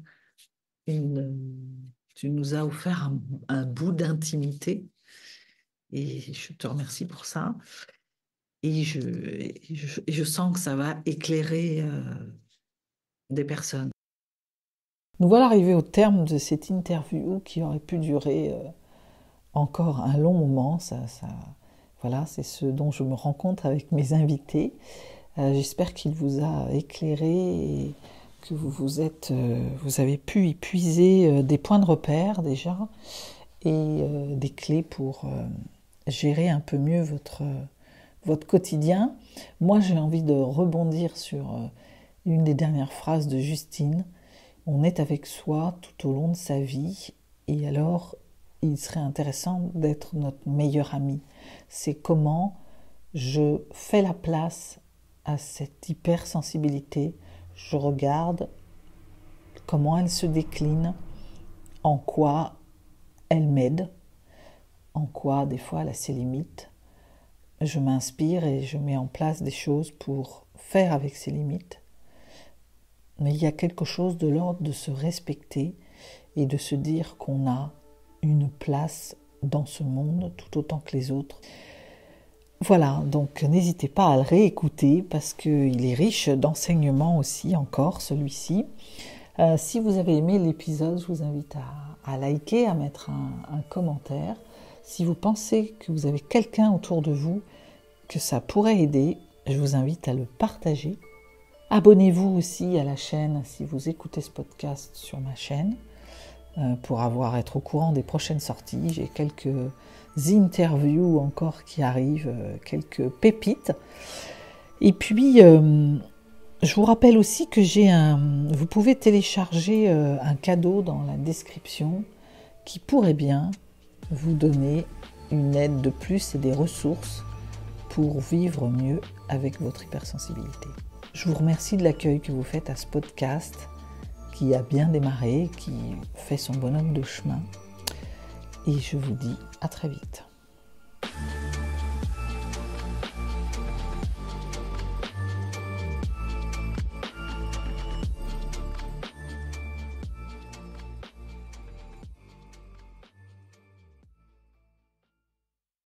tu nous as offert un bout d'intimité et je te remercie pour ça. Et je sens que ça va éclairer des personnes. Nous voilà arrivés au terme de cette interview qui aurait pu durer encore un long moment. Voilà, c'est ce dont je me rends compte avec mes invités. J'espère qu'il vous a éclairé et que vous avez pu y puiser des points de repère déjà et des clés pour gérer un peu mieux votre quotidien. Moi, j'ai envie de rebondir sur une des dernières phrases de Justine. On est avec soi tout au long de sa vie et alors il serait intéressant d'être notre meilleur ami. C'est comment je fais la place à cette hypersensibilité, je regarde comment elle se décline, en quoi elle m'aide, en quoi des fois elle a ses limites. Je m'inspire et je mets en place des choses pour faire avec ces limites. Mais il y a quelque chose de l'ordre de se respecter et de se dire qu'on a une place dans ce monde tout autant que les autres. Voilà, donc n'hésitez pas à le réécouter parce qu'il est riche d'enseignements aussi encore, celui-ci. Si vous avez aimé l'épisode, je vous invite à liker, à mettre un commentaire. Si vous pensez que vous avez quelqu'un autour de vous que ça pourrait aider, je vous invite à le partager. Abonnez-vous aussi à la chaîne si vous écoutez ce podcast sur ma chaîne pour être au courant des prochaines sorties. J'ai quelques interviews encore qui arrivent, quelques pépites. Et puis, je vous rappelle aussi que vous pouvez télécharger un cadeau dans la description qui pourrait bien vous donner une aide de plus et des ressources pour vivre mieux avec votre hypersensibilité. Je vous remercie de l'accueil que vous faites à ce podcast qui a bien démarré, qui fait son bonhomme de chemin. Et je vous dis à très vite.